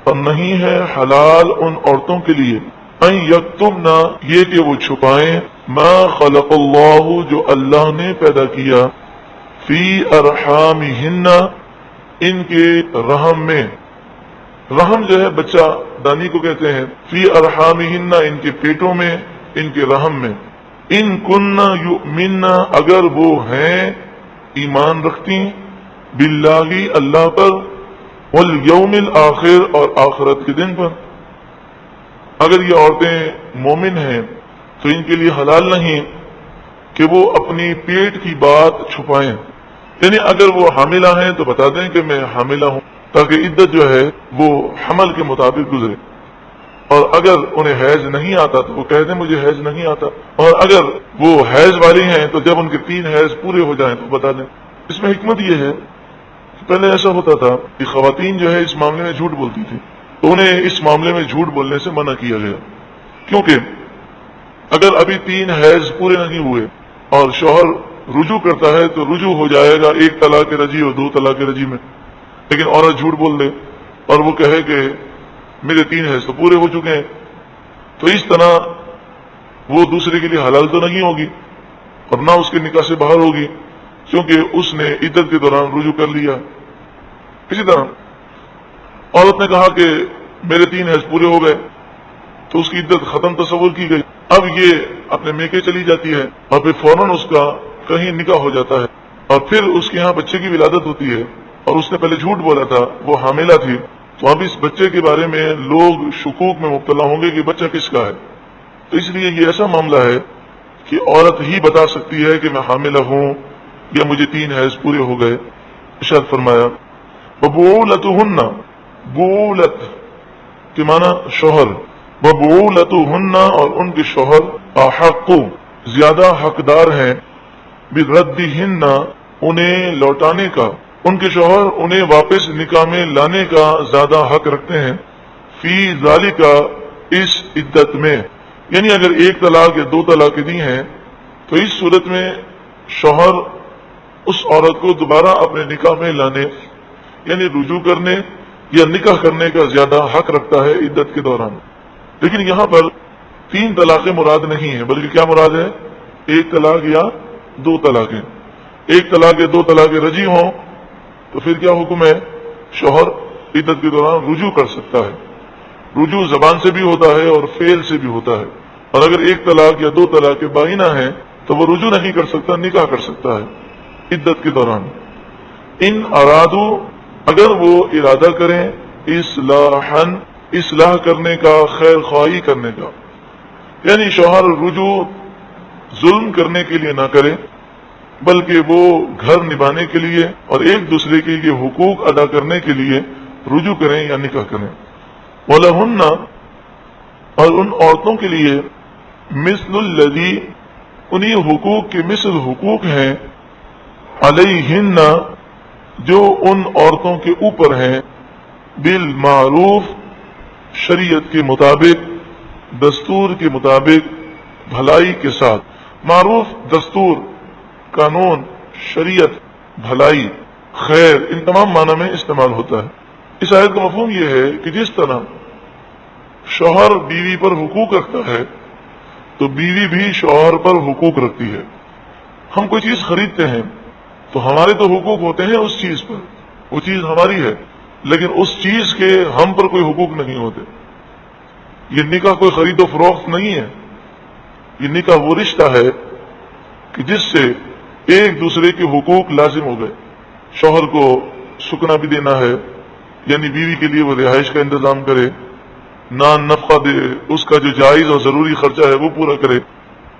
Speaker 1: اور نہیں ہے حلال ان عورتوں کے لیے، ان یکتمن یہ کہ وہ چھپائیں، ما خلق اللہ جو اللہ نے پیدا کیا، فی ارحامہن ان کے رحم میں، رحم جو ہے بچہ دانی کو کہتے ہیں، فی ارحامہن ان کے پیٹوں میں، ان کے رحم میں، ان کن یؤمن اگر وہ ہیں ایمان رکھتی، باللہ اللہ پر، والیوم الآخر اور آخرت کے دن پر۔ اگر یہ عورتیں مومن ہیں تو ان کے لیے حلال نہیں کہ وہ اپنی پیٹ کی بات چھپائیں، یعنی اگر وہ حاملہ ہیں تو بتا دیں کہ میں حاملہ ہوں، تاکہ عدت جو ہے وہ حمل کے مطابق گزرے، اور اگر انہیں حیض نہیں آتا تو وہ کہہ دیں مجھے حیض نہیں آتا، اور اگر وہ حیض والی ہیں تو جب ان کے 3 حیض پورے ہو جائیں تو بتا دیں۔ اس میں حکمت یہ ہے کہ پہلے ایسا ہوتا تھا کہ خواتین جو ہے اس معاملے میں جھوٹ بولتی تھی، تو انہیں اس معاملے میں جھوٹ بولنے سے منع کیا گیا، کیونکہ اگر ابھی 3 حیض پورے نہیں ہوئے اور شوہر رجوع کرتا ہے تو رجوع ہو جائے گا 1 طلاق رجعی اور 2 طلاق رجعی میں، لیکن عورت جھوٹ بول دے اور وہ کہے کہ میرے 3 حیض تو پورے ہو چکے ہیں، تو اس طرح وہ دوسرے کے لیے حلال تو نہیں ہوگی اور نہ اس کے نکاح سے باہر ہوگی، کیونکہ اس نے عدت کے دوران رجوع کر لیا۔ اسی طرح عورت نے کہا کہ میرے 3 حیض پورے ہو گئے تو اس کی عدت ختم تصور کی گئی، اب یہ اپنے میکے چلی جاتی ہے اور پھر فوراً اس کا کہیں نکاح ہو جاتا ہے، اور پھر اس کے ہاں بچے کی ولادت ہوتی ہے، اور اس نے پہلے جھوٹ بولا تھا، وہ حاملہ تھی، تو اب اس بچے کے بارے میں لوگ شکوک میں مبتلا ہوں گے کہ بچہ کس کا ہے۔ تو اس لیے یہ ایسا معاملہ ہے کہ عورت ہی بتا سکتی ہے کہ میں حاملہ ہوں یا مجھے 3 حیض پورے ہو گئے. ارشاد فرمایا وبعولتہن، بولت کے معنی شوہر، وبعولتہن اور ان کے شوہر احق زیادہ حقدار ہیں بردہن انہیں لوٹانے کا، ان کے شوہر انہیں واپس نکاح میں لانے کا زیادہ حق رکھتے ہیں فی ذالک اس عدت میں. یعنی اگر 1 طلاق یا 2 طلاقیں دی ہیں تو اس صورت میں شوہر اس عورت کو دوبارہ اپنے نکاح میں لانے یعنی رجوع کرنے یا نکاح کرنے کا زیادہ حق رکھتا ہے عدت کے دوران. لیکن یہاں پر 3 طلاقیں مراد نہیں ہیں، بلکہ کیا مراد ہے؟ 1 طلاق یا 2 طلاقیں. 1 طلاق یا 2 طلاقیں رجی ہوں تو پھر کیا حکم ہے؟ شوہر عدت کے دوران رجوع کر سکتا ہے. رجوع زبان سے بھی ہوتا ہے اور فعل سے بھی ہوتا ہے. اور اگر 1 طلاق یا 2 طلاق بائنہ ہیں تو وہ رجوع نہیں کر سکتا، نکاح کر سکتا ہے عدت کے دوران. ان ارادو اگر وہ ارادہ کریں اصلاحاً اصلاح کرنے کا، خیر خواہی کرنے کا، یعنی شوہر رجوع ظلم کرنے کے لیے نہ کرے بلکہ وہ گھر نبھانے کے لیے اور ایک دوسرے کے لیے حقوق ادا کرنے کے لیے رجوع کریں یا نکاح کریں. وَلَهُنَّ اور ان عورتوں کے لیے مثل الذی انہی حقوق کے مثل حقوق ہیں علیہن جو ان عورتوں کے اوپر ہیں بالمعروف شریعت کے مطابق، دستور کے مطابق، بھلائی کے ساتھ. معروف دستور، قانون، شریعت، بھلائی، خیر، ان تمام معنی میں استعمال ہوتا ہے. اس آیت کا مفہوم یہ ہے کہ جس طرح شوہر بیوی پر حقوق رکھتا ہے تو بیوی بھی شوہر پر حقوق رکھتی ہے. ہم کوئی چیز خریدتے ہیں تو ہمارے تو حقوق ہوتے ہیں اس چیز پر، وہ چیز ہماری ہے، لیکن اس چیز کے ہم پر کوئی حقوق نہیں ہوتے. یہ نکاح کوئی خرید و فروخت نہیں ہے. یہ نکاح وہ رشتہ ہے کہ جس سے ایک دوسرے کے حقوق لازم ہو گئے. شوہر کو سکنا بھی دینا ہے، یعنی بیوی کے لیے وہ رہائش کا انتظام کرے، نان نفقہ دے، اس کا جو جائز اور ضروری خرچہ ہے وہ پورا کرے.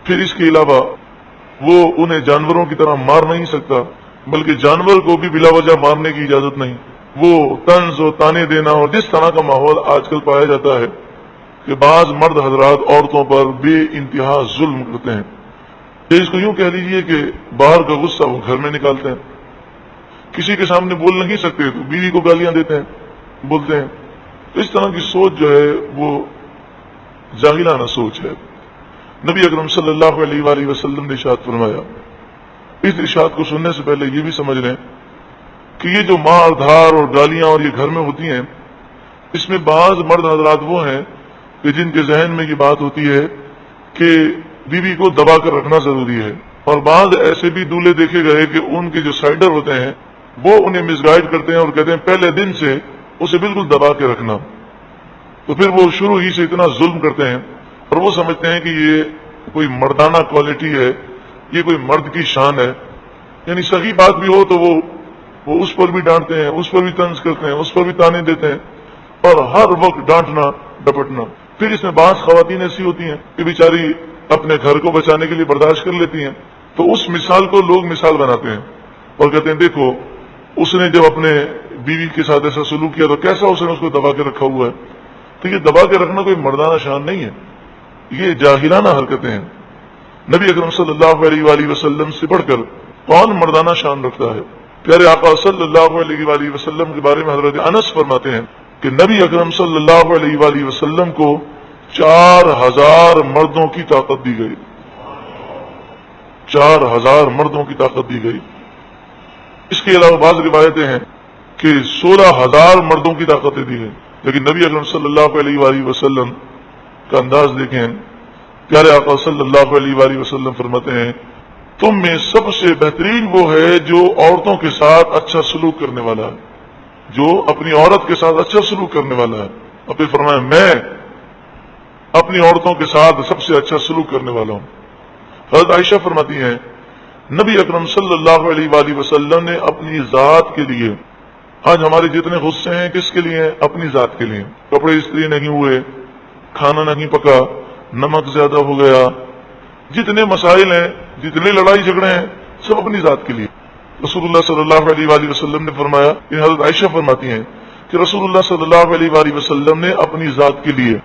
Speaker 1: پھر اس کے علاوہ وہ انہیں جانوروں کی طرح مار نہیں سکتا، بلکہ جانور کو بھی بلا وجہ مارنے کی اجازت نہیں. وہ طنز و تانے دینا، اور جس طرح کا ماحول آج کل پایا جاتا ہے کہ بعض مرد حضرات عورتوں پر بے انتہا ظلم کرتے ہیں. اس کو یوں کہہ لیجئے کہ باہر کا غصہ وہ گھر میں نکالتے ہیں. کسی کے سامنے بول نہیں سکتے تو بیوی کو گالیاں دیتے ہیں، بولتے ہیں. تو اس طرح کی سوچ جو ہے وہ جاہلانہ سوچ ہے. نبی اکرم صلی اللہ علیہ وآلہ وسلم نے ارشاد فرمایا. اس ارشاد کو سننے سے پہلے یہ بھی سمجھ لیں کہ یہ جو مار دھار اور گالیاں اور یہ گھر میں ہوتی ہیں، اس میں بعض مرد حضرات وہ ہیں کہ جن کے ذہن میں یہ بات ہوتی ہے کہ بیوی کو دبا کر رکھنا ضروری ہے، اور بعض ایسے بھی دولہے دیکھے گئے کہ ان کے جو سائڈر ہوتے ہیں وہ انہیں مس گائیڈ کرتے ہیں اور کہتے ہیں پہلے دن سے اسے بالکل دبا کے رکھنا. تو پھر وہ شروع ہی سے اتنا ظلم کرتے ہیں اور وہ سمجھتے ہیں کہ یہ کوئی مردانہ کوالٹی ہے، یہ کوئی مرد کی شان ہے. یعنی صحیح بات بھی ہو تو وہ اس پر بھی ڈانٹتے ہیں، اس پر بھی طنز کرتے ہیں، اس پر بھی تانے دیتے ہیں، اور ہر وقت ڈانٹنا ڈپٹنا. پھر اس میں بعض خواتین ایسی ہوتی ہیں کہ بیچاری اپنے گھر کو بچانے کے لیے برداشت کر لیتی ہیں. تو اس مثال کو لوگ مثال بناتے ہیں اور کہتے ہیں دیکھو اس نے جب اپنے بیوی کے ساتھ ایسا سلوک کیا تو کیسا اس نے اس کو دبا کے رکھا ہوا ہے. تو یہ دبا کے رکھنا کوئی مردانہ شان نہیں ہے، یہ جاہلانہ حرکتیں ہیں. نبی اکرم صلی اللہ علیہ وآلہ وسلم سے بڑھ کر کون مردانہ شان رکھتا ہے؟ پیارے آقا صلی اللہ علیہ وآلہ وسلم کے بارے میں حضرت انس فرماتے ہیں کہ نبی اکرم صلی اللہ علیہ وآلہ وسلم کو 4000 مردوں کی طاقت دی گئی. 4000 مردوں کی طاقت دی گئی. اس کے علاوہ بعض روایتیں ہیں کہ 16000 مردوں کی طاقتیں دی گئی. لیکن نبی اکرم صلی اللہ علیہ وآلہ وسلم کا انداز دیکھیں. پیارے آقا صلی اللہ علیہ وآلہ وسلم فرماتے ہیں تم میں سب سے بہترین وہ ہے جو عورتوں کے ساتھ اچھا سلوک کرنے والا ہے، جو اپنی عورت کے ساتھ اچھا سلوک کرنے والا ہے. اور پھر فرمایا میں اپنی عورتوں کے ساتھ سب سے اچھا سلوک کرنے والا ہوں. حضرت عائشہ فرماتی ہیں نبی اکرم صلی اللہ علیہ وآلہ وسلم نے اپنی ذات کے لیے، آج ہمارے جتنے غصے ہیں کس کے لیے ہیں؟ اپنی ذات کے لیے. کپڑے استری نہیں ہوئے، کھانا نہیں پکا، نمک زیادہ ہو گیا، جتنے مسائل ہیں، جتنے لڑائی جھگڑے ہیں، سب اپنی ذات کے لیے۔ رسول اللہ صلی اللہ علیہ وآلہ وسلم نے فرمایا، یہ حضرت عائشہ فرماتی ہیں کہ رسول اللہ صلی اللہ علیہ وآلہ وسلم نے اپنی ذات کے لیے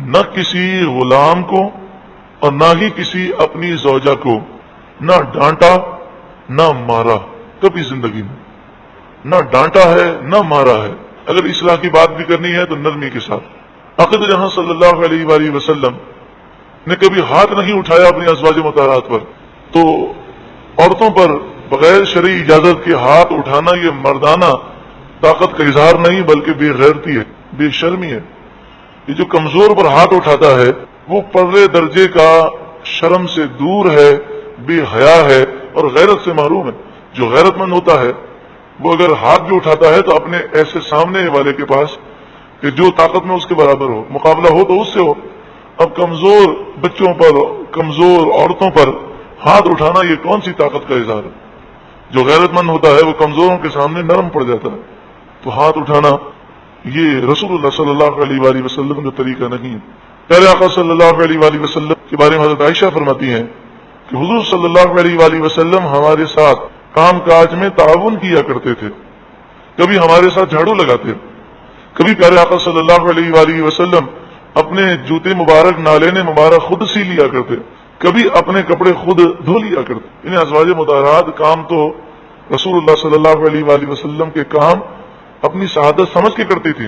Speaker 1: نہ کسی غلام کو اور نہ ہی کسی اپنی زوجہ کو نہ ڈانٹا نہ مارا، کبھی زندگی میں نہ ڈانٹا ہے نہ مارا ہے۔ اگر اصلاح کی بات بھی کرنی ہے تو نرمی کے ساتھ۔ عقد جہاں صلی اللہ علیہ وآلہ وسلم نے کبھی ہاتھ نہیں اٹھایا اپنی ازواج مطہرات پر، تو عورتوں پر بغیر شرعی اجازت کے ہاتھ اٹھانا یہ مردانہ طاقت کا اظہار نہیں بلکہ بے غیرتی ہے، بے شرمی ہے۔ یہ جو کمزور پر ہاتھ اٹھاتا ہے وہ پرلے درجے کا شرم سے دور ہے، بے حیا ہے اور غیرت سے محروم ہے۔ جو غیرت مند ہوتا ہے وہ اگر ہاتھ بھی اٹھاتا ہے تو اپنے ایسے سامنے والے کے پاس کہ جو طاقت میں اس کے برابر ہو، مقابلہ ہو تو اس سے ہو۔ اب کمزور بچوں پر، کمزور عورتوں پر ہاتھ اٹھانا یہ کون سی طاقت کا اظہار ہے؟ جو غیرت مند ہوتا ہے وہ کمزوروں کے سامنے نرم پڑ جاتا ہے۔ تو ہاتھ اٹھانا یہ رسول اللہ صلی اللہ علیہ وآلہ وسلم کا طریقہ نہیں ہے۔ پیارے آقا صلی اللہ علیہ وآلہ وسلم کے بارے میں حضرت عائشہ فرماتی ہیں کہ حضور صلی اللہ علیہ وآلہ وسلم ہمارے ساتھ کام کاج میں تعاون کیا کرتے تھے، کبھی ہمارے ساتھ جھاڑو لگاتے، کبھی پیارے آقا صلی اللہ علیہ وآلہ وسلم اپنے جوتے مبارک نالین مبارک خود سی لیا کرتے، کبھی اپنے کپڑے خود دھو لیا کرتے۔ انہیں ازواج مطہرات کام تو رسول اللہ صلی اللہ علیہ وآلہ وسلم کے کام اپنی سعادت سمجھ کے کرتی تھی،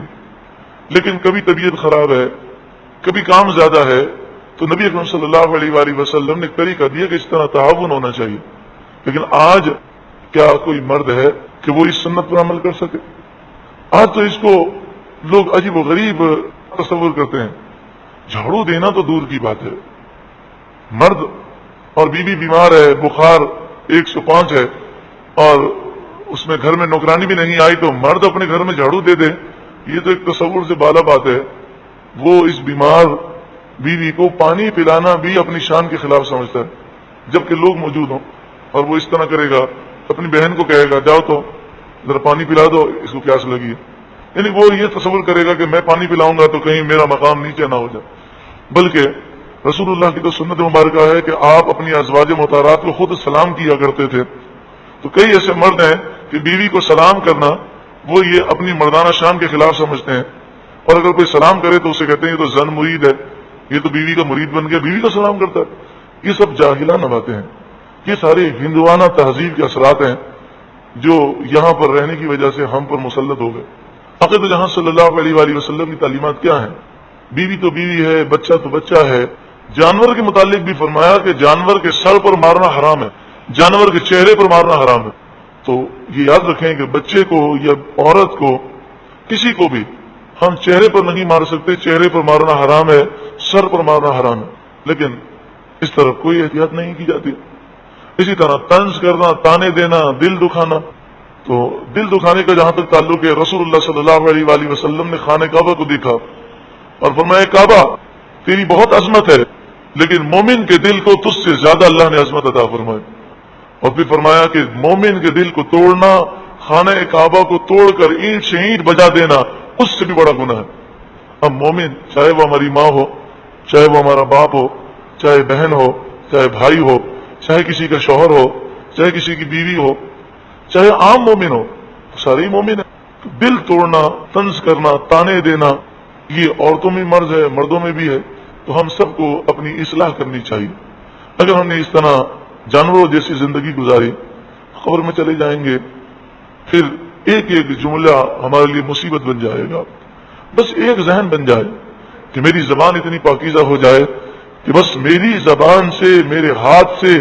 Speaker 1: لیکن کبھی طبیعت خراب ہے، کبھی کام زیادہ ہے، تو نبی اکرم صلی اللہ علیہ وآلہ وسلم نے ایک طریقہ دیا کہ اس طرح تعاون ہونا چاہیے۔ لیکن آج کیا کوئی مرد ہے کہ وہ اس سنت پر عمل کر سکے؟ آج تو اس کو لوگ عجیب و غریب تصور کرتے ہیں۔ جھاڑو دینا تو دور کی بات ہے، مرد اور بیوی بیمار ہے، بخار 105 ہے اور اس میں گھر میں نوکرانی بھی نہیں آئی تو مرد اپنے گھر میں جھاڑو دے دے، یہ تو ایک تصور سے بالا بات ہے۔ وہ اس بیمار بیوی کو پانی پلانا بھی اپنی شان کے خلاف سمجھتا ہے، جبکہ لوگ موجود ہوں، اور وہ اس طرح کرے گا، اپنی بہن کو کہے گا جاؤ تو ذرا پانی پلا دو، اس کو پیاس لگی ہے۔ یعنی وہ یہ تصور کرے گا کہ میں پانی پلاؤں گا تو کہیں میرا مقام نیچے نہ ہو جائے۔ بلکہ رسول اللہ کی تو سنت مبارکہ ہے کہ آپ اپنی ازواج مطہرات کو خود سلام کیا کرتے تھے۔ تو کئی ایسے مرد ہیں کہ بیوی کو سلام کرنا وہ یہ اپنی مردانہ شان کے خلاف سمجھتے ہیں، اور اگر کوئی سلام کرے تو اسے کہتے ہیں یہ تو زن مرید ہے، یہ تو بیوی کا مرید بن گیا، بیوی کا سلام کرتا ہے۔ یہ سب جاہلانہ باتیں ہیں، یہ سارے ہندوانہ تہذیب کے اثرات ہیں جو یہاں پر رہنے کی وجہ سے ہم پر مسلط ہو گئے۔ عقد جہاں صلی اللہ علیہ وآلہ وسلم کی تعلیمات کیا ہیں؟ بیوی تو بیوی ہے، بچہ تو بچہ ہے۔ جانور کے متعلق بھی فرمایا کہ جانور کے سر پر مارنا حرام ہے، جانور کے چہرے پر مارنا حرام ہے۔ تو یہ یاد رکھیں کہ بچے کو یا عورت کو، کسی کو بھی ہم چہرے پر نہیں مار سکتے، چہرے پر مارنا حرام ہے، سر پر مارنا حرام ہے، لیکن اس طرف کوئی احتیاط نہیں کی جاتی۔ اسی طرح طنز کرنا، تانے دینا، دل دکھانا، تو دل دکھانے کا جہاں تک تعلق ہے، رسول اللہ صلی اللہ علیہ وآلہ وسلم نے خانہ کعبہ کو دیکھا اور فرمایا کعبہ تیری بہت عظمت ہے، لیکن مومن کے دل کو تجھ سے زیادہ اللہ نے عظمت عطا فرمائی۔ اور پھر فرمایا کہ مومن کے دل کو توڑنا، خانہ کعبہ کو توڑ کر اینٹ سے اینٹ بجا دینا، اس سے بھی بڑا گناہ ہے۔ اب مومن چاہے وہ ہماری ماں ہو، چاہے وہ ہمارا باپ ہو، چاہے بہن ہو، چاہے بھائی ہو، چاہے کسی کا شوہر ہو، چاہے کسی کی بیوی ہو، چاہے عام مومن ہو، سارے ہی مومن ہیں۔ دل توڑنا، طنز کرنا، تانے دینا، یہ عورتوں میں مرض ہے، مردوں میں بھی ہے۔ تو ہم سب کو اپنی اصلاح کرنی چاہیے۔ اگر ہم نے اس طرح جانوروں جیسی زندگی گزاری، قبر میں چلے جائیں گے، پھر ایک ایک جملہ ہمارے لیے مصیبت بن جائے گا۔ بس ایک ذہن بن جائے کہ میری زبان اتنی پاکیزہ ہو جائے کہ بس میری زبان سے، میرے ہاتھ سے،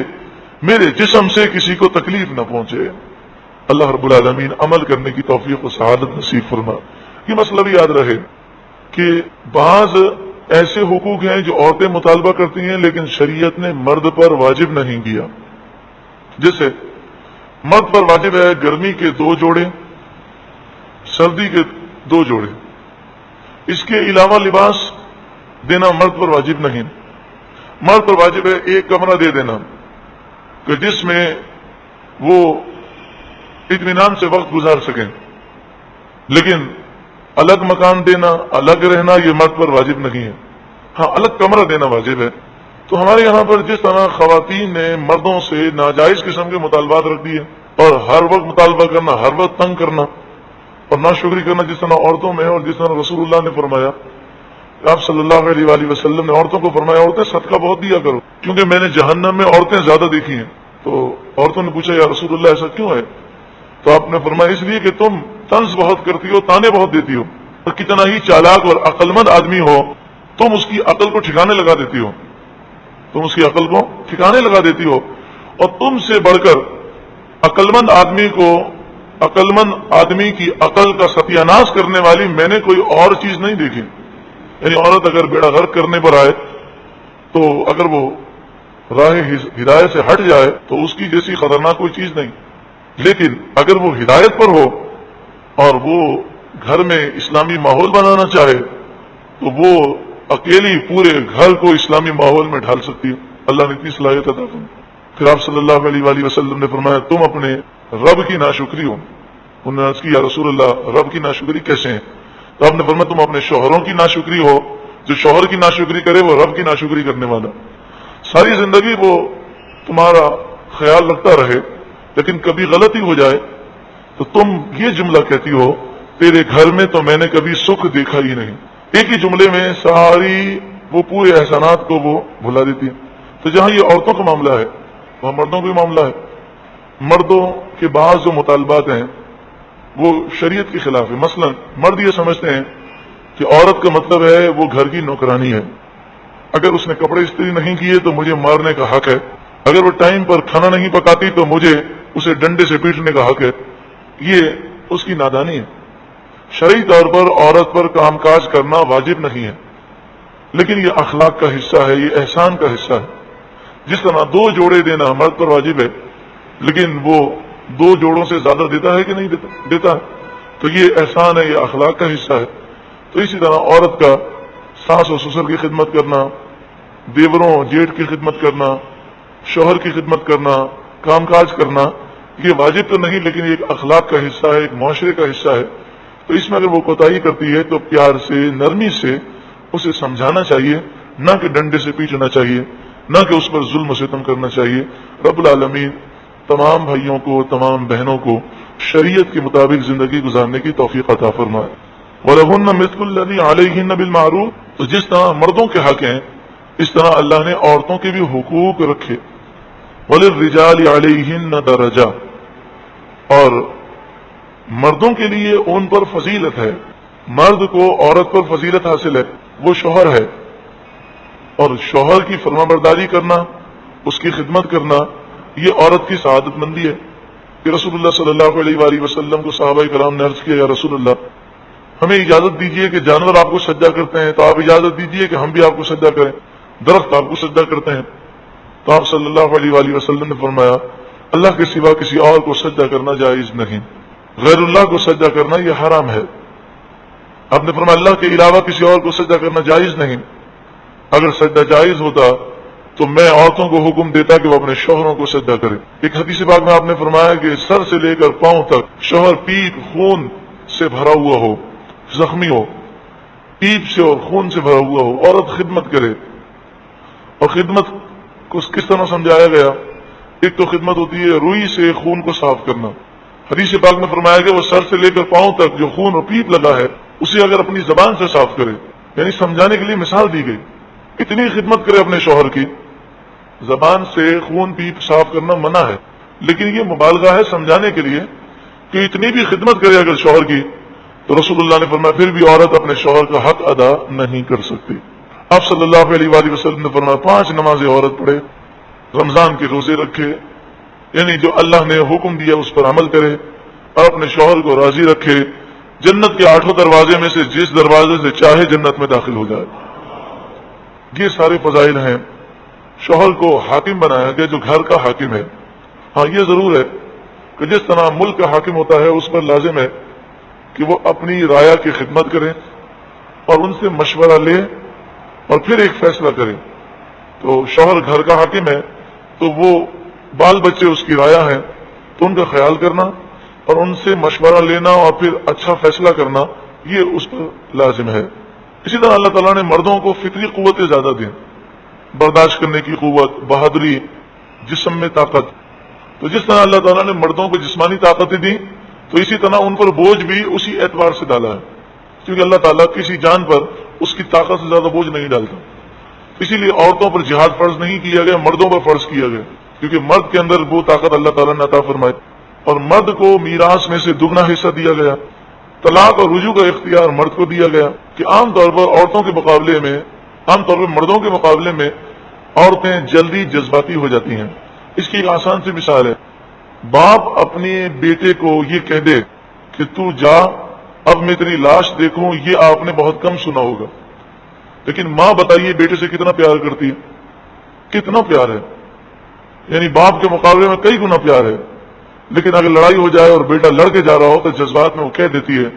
Speaker 1: میرے جسم سے کسی کو تکلیف نہ پہنچے۔ اللہ رب العالمین عمل کرنے کی توفیق و سعادت نصیب فرما۔ یہ مسئلہ بھی یاد رہے کہ بعض ایسے حقوق ہیں جو عورتیں مطالبہ کرتی ہیں لیکن شریعت نے مرد پر واجب نہیں کیا۔ جیسے مرد پر واجب ہے گرمی کے 2 جوڑے، سردی کے 2 جوڑے، اس کے علاوہ لباس دینا مرد پر واجب نہیں۔ مرد پر واجب ہے ایک کمرہ دے دینا کہ جس میں وہ اطمینان سے وقت گزار سکیں، لیکن الگ مکان دینا، الگ رہنا یہ مرد پر واجب نہیں ہے۔ ہاں الگ کمرہ دینا واجب ہے، تو ہمارے یہاں پر جس طرح خواتین نے مردوں سے ناجائز قسم کے مطالبات رکھ دیے اور ہر وقت مطالبہ کرنا، ہر وقت تنگ کرنا اور ناشکری کرنا جس طرح عورتوں میں، اور جس طرح رسول اللہ نے فرمایا، آپ صلی اللہ علیہ وآلہ وسلم نے عورتوں کو فرمایا عورتیں صدقہ بہت دیا کرو کیونکہ میں نے جہنم میں عورتیں زیادہ دیکھی ہیں۔ تو عورتوں نے پوچھا یا رسول اللہ ایسا کیوں ہے؟ تو آپ نے فرمایا اس لیے کہ تم طنز بہت کرتی ہو، تانے بہت دیتی ہو، اور کتنا ہی چالاک اور عقل مند آدمی ہو تم اس کی عقل کو ٹھکانے لگا دیتی ہو، تم اس کی عقل کو ٹھکانے لگا دیتی ہو، اور تم سے بڑھ کر عقل مند آدمی کی عقل کا ستیہ ناش کرنے والی میں نے کوئی اور چیز نہیں دیکھی۔ یعنی عورت اگر بیڑا غرق کرنے پر آئے تو اگر وہ راہ ہدایت سے ہٹ جائے تو اس کی جیسی خطرناک کوئی چیز نہیں، لیکن اگر وہ ہدایت پر ہو اور وہ گھر میں اسلامی ماحول بنانا چاہے تو وہ اکیلی پورے گھر کو اسلامی ماحول میں ڈھال سکتی ہے۔ اللہ نے اتنی صلاحیت عطا فرمائی۔ پھر آپ صلی اللہ علیہ وآلہ وسلم نے فرمایا تم اپنے رب کی ناشکری ہو۔ انہوں نے عرض کی یا رسول اللہ رب کی ناشکری کیسے ہیں؟ تو آپ نے فرمایا تم اپنے شوہروں کی ناشکری ہو، جو شوہر کی ناشکری کرے وہ رب کی ناشکری کرنے والا۔ ساری زندگی وہ تمہارا خیال رکھتا رہے لیکن کبھی غلطی ہو جائے تو تم یہ جملہ کہتی ہو تیرے گھر میں تو میں نے کبھی سکھ دیکھا ہی نہیں۔ ایک ہی جملے میں ساری وہ پورے احسانات کو وہ بھلا دیتی ہے۔ تو جہاں یہ عورتوں کا معاملہ ہے وہاں مردوں کا بھی معاملہ ہے۔ مردوں کے بعض جو مطالبات ہیں وہ شریعت کے خلاف ہے۔ مثلا مرد یہ سمجھتے ہیں کہ عورت کا مطلب ہے وہ گھر کی نوکرانی ہے، اگر اس نے کپڑے استری نہیں کیے تو مجھے مارنے کا حق ہے، اگر وہ ٹائم پر کھانا نہیں پکاتی تو مجھے اسے ڈنڈے سے پیٹنے کا حق ہے۔ یہ اس کی نادانی ہے۔ شرعی طور پر عورت پر کام کاج کرنا واجب نہیں ہے، لیکن یہ اخلاق کا حصہ ہے، یہ احسان کا حصہ ہے۔ جس طرح 2 جوڑے دینا مرد پر واجب ہے لیکن وہ 2 جوڑوں سے زیادہ دیتا ہے کہ نہیں دیتا ہے، تو یہ احسان ہے، یہ اخلاق کا حصہ ہے۔ تو اسی طرح عورت کا ساس و سسر کی خدمت کرنا، دیوروں جیٹھ کی خدمت کرنا، شوہر کی خدمت کرنا، کام کاج کرنا، یہ واجب تو نہیں لیکن یہ ایک اخلاق کا حصہ ہے، ایک معاشرے کا حصہ ہے۔ تو اس میں اگر وہ کوتاہی کرتی ہے تو پیار سے، نرمی سے اسے سمجھانا چاہیے، نہ کہ ڈنڈے سے پیٹنا چاہیے، نہ کہ اس پر ظلم و ستم کرنا چاہیے۔ رب العالمین تمام بھائیوں کو، تمام بہنوں کو شریعت کے مطابق زندگی گزارنے کی توفیق عطا فرمائے۔ وَلَهُنَّ مِثْلُ الَّذِي عَلَيْهِنَّ بِالْمَعْرُوفِ، تو جس طرح مردوں کے حق ہیں اس طرح اللہ نے عورتوں کے بھی حقوق رکھے۔ وَلِلرِّجَالِ عَلَيْهِنَّ دَرَجَةٌ، اور مردوں کے لیے ان پر فضیلت ہے۔ مرد کو عورت پر فضیلت حاصل ہے، وہ شوہر ہے، اور شوہر کی فرما برداری کرنا، اس کی خدمت کرنا، یہ عورت کی سعادت مندی ہے۔ کہ رسول اللہ صلی اللہ علیہ وآلہ وسلم کو صحابہ کرام نے عرض کیا یا رسول اللہ ہمیں اجازت دیجیے کہ جانور آپ کو سجدہ کرتے ہیں تو آپ اجازت دیجیے کہ ہم بھی آپ کو سجدہ کریں، درخت آپ کو سجدہ کرتے ہیں۔ تو آپ صلی اللہ علیہ وآلہ وسلم نے فرمایا اللہ کے سوا کسی اور کو سجدہ کرنا جائز نہیں، غیر اللہ کو سجدہ کرنا یہ حرام ہے۔ آپ نے فرمایا اللہ کے علاوہ کسی اور کو سجدہ کرنا جائز نہیں۔ اگر سجدہ جائز ہوتا تو میں عورتوں کو حکم دیتا کہ وہ اپنے شوہروں کو سجدہ کرے۔ ایک حدیث پاک میں آپ نے فرمایا کہ سر سے لے کر پاؤں تک شوہر پیپ خون سے بھرا ہوا ہو، زخمی ہو، پیپ سے اور خون سے بھرا ہوا ہو، عورت خدمت کرے۔ اور خدمت کو کس طرح سمجھایا گیا؟ ایک تو خدمت ہوتی ہے روئی سے خون کو صاف کرنا۔ حدیث پاک میں فرمایا کہ وہ سر سے لے کر پاؤں تک جو خون اور پیپ لگا ہے اسے اگر اپنی زبان سے صاف کرے، یعنی سمجھانے کے لیے مثال دی گئی، اتنی خدمت کرے اپنے شوہر کی۔ زبان سے خون پیپ صاف کرنا منع ہے، لیکن یہ مبالغہ ہے سمجھانے کے لیے کہ اتنی بھی خدمت کرے اگر شوہر کی تو رسول اللہ نے فرمایا پھر بھی عورت اپنے شوہر کا حق ادا نہیں کر سکتی۔ آپ صلی اللہ علیہ وآلہ وسلم نے فرمایا 5 نمازیں عورت پڑھے، رمضان کے روزے رکھے، یعنی جو اللہ نے حکم دیا اس پر عمل کرے اور اپنے شوہر کو راضی رکھے، جنت کے 8 دروازے میں سے جس دروازے سے چاہے جنت میں داخل ہو جائے۔ یہ سارے فضائل ہیں۔ شوہر کو حاکم بنایا گیا جو گھر کا حاکم ہے۔ ہاں یہ ضرور ہے کہ جس طرح ملک کا حاکم ہوتا ہے اس پر لازم ہے کہ وہ اپنی رعایا کی خدمت کرے اور ان سے مشورہ لے اور پھر ایک فیصلہ کرے۔ تو شوہر گھر کا حاکم ہے تو وہ بال بچے اس کی رعایا ہیں تو ان کا خیال کرنا اور ان سے مشورہ لینا اور پھر اچھا فیصلہ کرنا یہ اس پر لازم ہے۔ اسی طرح اللہ تعالیٰ نے مردوں کو فطری قوتیں زیادہ دیں، برداشت کرنے کی قوت، بہادری، جسم میں طاقت. تو جس طرح اللہ تعالیٰ نے مردوں کو جسمانی طاقتیں دیں تو اسی طرح ان پر بوجھ بھی اسی اعتبار سے ڈالا ہے، کیونکہ اللہ تعالیٰ کسی جان پر اس کی طاقت سے زیادہ بوجھ نہیں ڈالتا. اسی لیے عورتوں پر جہاد فرض نہیں کیا گیا، مردوں پر فرض کیا گیا، کیونکہ مرد کے اندر وہ طاقت اللہ تعالیٰ نے عطا فرمائی. اور مرد کو میراث میں سے دگنا حصہ دیا گیا. طلاق اور رجوع کا اختیار مرد کو دیا گیا کہ عام طور پر عورتوں کے مقابلے میں، عام طور پر مردوں کے مقابلے میں عورتیں جلدی جذباتی ہو جاتی ہیں. اس کی ایک آسان سی مثال ہے، باپ اپنے بیٹے کو یہ کہہ دے کہ تو جا، اب میں تیری لاش دیکھوں، یہ آپ نے بہت کم سنا ہوگا. لیکن ماں بتائیے بیٹے سے کتنا پیار کرتی ہے، کتنا پیار ہے، یعنی باپ کے مقابلے میں کئی گنا پیار ہے. لیکن اگر لڑائی ہو جائے اور بیٹا لڑ کے جا رہا ہو تو جذبات میں وہ کہہ دیتی ہے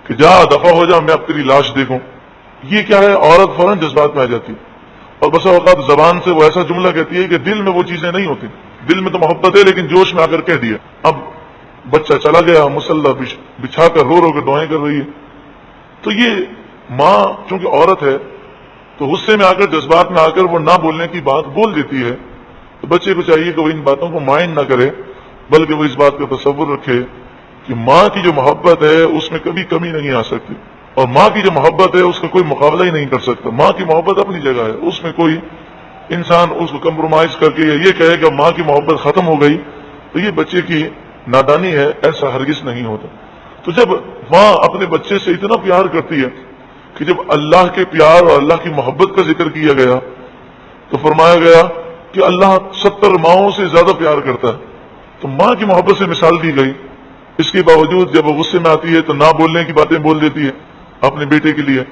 Speaker 1: کہ جا دفع ہو جا، میں اب تیری لاش دیکھوں. یہ کیا ہے، عورت فوراً جذبات میں آ جاتی ہے. اور بسا اوقات زبان سے وہ ایسا جملہ کہتی ہے کہ دل میں وہ چیزیں نہیں ہوتی، دل میں تو محبت ہے لیکن جوش میں آ کر کہہ دیا. اب بچہ چلا گیا، مسلح بچھا کر رو رو کر دعائیں کر رہی ہے. تو یہ ماں چونکہ عورت ہے تو غصے میں آ کر، جذبات میں آ کر وہ نہ بولنے کی بات بول دیتی ہے. تو بچے کو چاہیے کہ وہ ان باتوں کو مائنڈ نہ کرے، بلکہ وہ اس بات کا تصور رکھے کہ ماں کی جو محبت ہے اس میں کبھی کمی نہیں آ سکتی، اور ماں کی جو محبت ہے اس کا کوئی مقابلہ ہی نہیں کر سکتا. ماں کی محبت اپنی جگہ ہے، اس میں کوئی انسان اس کو کمپرومائز کر کے یہ کہے کہ ماں کی محبت ختم ہو گئی تو یہ بچے کی نادانی ہے، ایسا ہرگز نہیں ہوتا. تو جب ماں اپنے بچے سے اتنا پیار کرتی ہے کہ جب اللہ کے پیار اور اللہ کی محبت کا ذکر کیا گیا تو فرمایا گیا کہ اللہ 70 ماؤں سے زیادہ پیار کرتا ہے. تو ماں کی محبت سے مثال دی گئی. اس کے باوجود جب وہ غصے میں آتی ہے تو نہ بولنے کی باتیں بول دیتی ہے اپنے بیٹے کے لیے.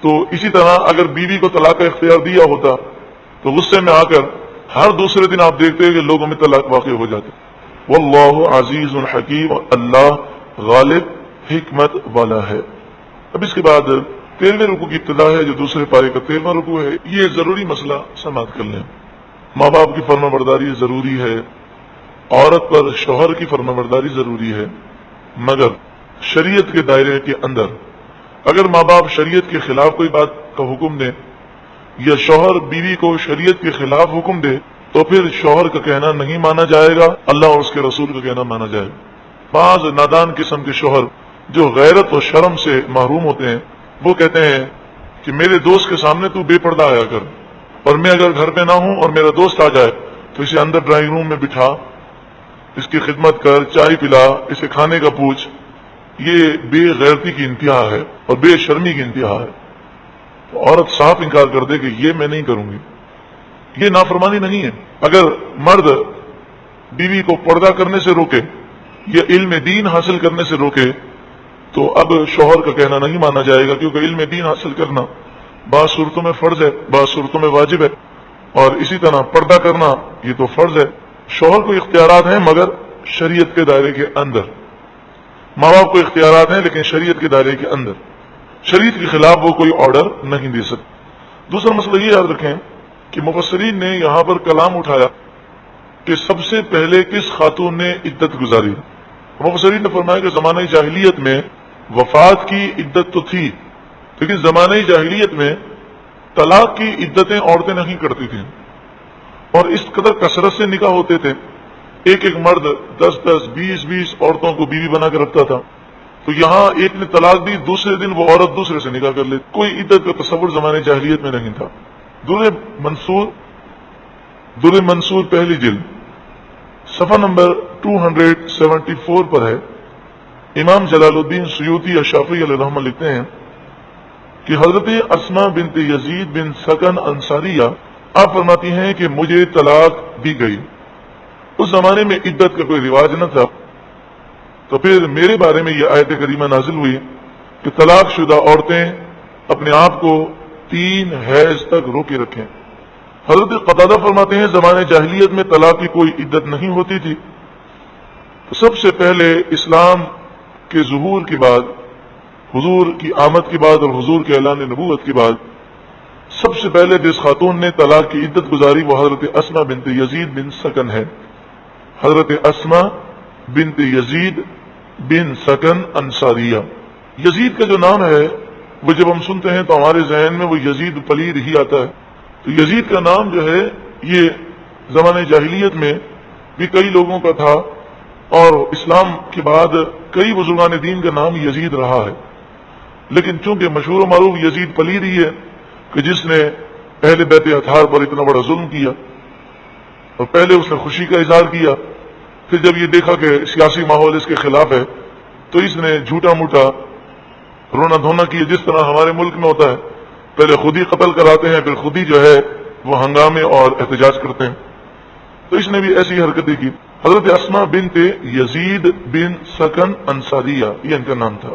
Speaker 1: تو اسی طرح اگر بیوی کو طلاق کا اختیار دیا ہوتا تو غصے میں آ کر ہر دوسرے دن آپ دیکھتے ہیں کہ لوگوں میں طلاق واقع ہو جاتے. واللہ عزیز حکیم، اللہ غالب حکمت والا ہے. اب اس کے بعد 13ویں رکوع کی ابتدا ہے جو دوسرے پارے کا 13واں رکوع ہے. یہ ضروری مسئلہ سماعت کر لیں. ماں باپ کی فرما برداری ضروری ہے، عورت پر شوہر کی فرما برداری ضروری ہے، مگر شریعت کے دائرے کے اندر. اگر ماں باپ شریعت کے خلاف کوئی بات کا حکم دے یا شوہر بیوی کو شریعت کے خلاف حکم دے تو پھر شوہر کا کہنا نہیں مانا جائے گا، اللہ اور اس کے رسول کا کہنا مانا جائے گا. بعض نادان قسم کے شوہر جو غیرت و شرم سے محروم ہوتے ہیں وہ کہتے ہیں کہ میرے دوست کے سامنے تو بے پردہ آیا کر، اور میں اگر گھر پہ نہ ہوں اور میرا دوست آ جائے تو اسے اندر ڈرائنگ روم میں بٹھا، اس کی خدمت کر، چائے پلا، اسے کھانے کا پوچھ. یہ بے غیرتی کی انتہا ہے اور بے شرمی کی انتہا ہے. تو عورت صاف انکار کر دے کہ یہ میں نہیں کروں گی، یہ نافرمانی نہیں ہے. اگر مرد بیوی کو پردہ کرنے سے روکے یا علم دین حاصل کرنے سے روکے تو اب شوہر کا کہنا نہیں مانا جائے گا، کیونکہ علم دین حاصل کرنا بعض صورتوں میں فرض ہے، بعض صورتوں میں واجب ہے، اور اسی طرح پردہ کرنا یہ تو فرض ہے. شوہر کو اختیارات ہیں مگر شریعت کے دائرے کے اندر. ماں باپ کو اختیارات ہیں لیکن شریعت کے دائرے کے اندر. شریعت کے خلاف وہ کوئی آرڈر نہیں دے سکتے. دوسرا مسئلہ یہ یاد رکھیں کہ مفسرین نے یہاں پر کلام اٹھایا کہ سب سے پہلے کس خاتون نے عدت گزاری. مفسرین نے فرمایا کہ زمانہ جاہلیت میں وفات کی عدت تو تھی، لیکن زمانہ جاہلیت میں طلاق کی عدتیں عورتیں نہیں کرتی تھیں، اور اس قدر کثرت سے نکاح ہوتے تھے. ایک ایک مرد 10 20 عورتوں کو بیوی بنا کے رکھتا تھا. تو یہاں ایک نے طلاق دی، دوسرے دن وہ عورت دوسرے سے نکاح کر لیتی. کوئی عدت کا تصور زمانے جاہلیت میں نہیں تھا. در منصور پہلی جلد صفحہ نمبر 274 پر ہے. امام جلال الدین سیوطی الشافعی علیہ الرحمہ لکھتے ہیں کہ حضرت اسما بنت یزید بن سکن انصاریہ آپ فرماتی ہیں کہ مجھے طلاق دی گئی. اس زمانے میں عدت کا کوئی رواج نہ تھا، تو پھر میرے بارے میں یہ آیت کریمہ نازل ہوئی کہ طلاق شدہ عورتیں اپنے آپ کو 3 حیض تک روکے رکھیں. حضرت قتادہ فرماتے ہیں زمانے جاہلیت میں طلاق کی کوئی عدت نہیں ہوتی تھی. تو سب سے پہلے اسلام کے ظہور کے بعد، حضور کی آمد کے بعد اور حضور کے اعلان نبوت کے بعد سب سے پہلے جس خاتون نے طلاق کی عدت گزاری وہ حضرت اسما بنت یزید بن سکن ہے. حضرت اسما بنت یزید بن سکن انصاریہ. یزید کا جو نام ہے وہ جب ہم سنتے ہیں تو ہمارے ذہن میں وہ یزید پلید ہی آتا ہے، تو یزید کا نام جو ہے یہ زمانے جاہلیت میں بھی کئی لوگوں کا تھا، اور اسلام کے بعد کئی بزرگان دین کا نام یزید رہا ہے، لیکن چونکہ مشہور و معروف یزید پلید ہی ہے کہ جس نے اہل بیت اطہار پر اتنا بڑا ظلم کیا، اور پہلے اس نے خوشی کا اظہار کیا، پھر جب یہ دیکھا کہ سیاسی ماحول اس کے خلاف ہے تو اس نے جھوٹا موٹا رونا دھونا کیا، جس طرح ہمارے ملک میں ہوتا ہے، پہلے خود ہی قتل کراتے ہیں، پھر خود ہی جو ہے وہ ہنگامے اور احتجاج کرتے ہیں، تو اس نے بھی ایسی حرکتیں کی۔ حضرت اسماء بنت یزید بن سکن انصاریہ یہ ان کا نام تھا۔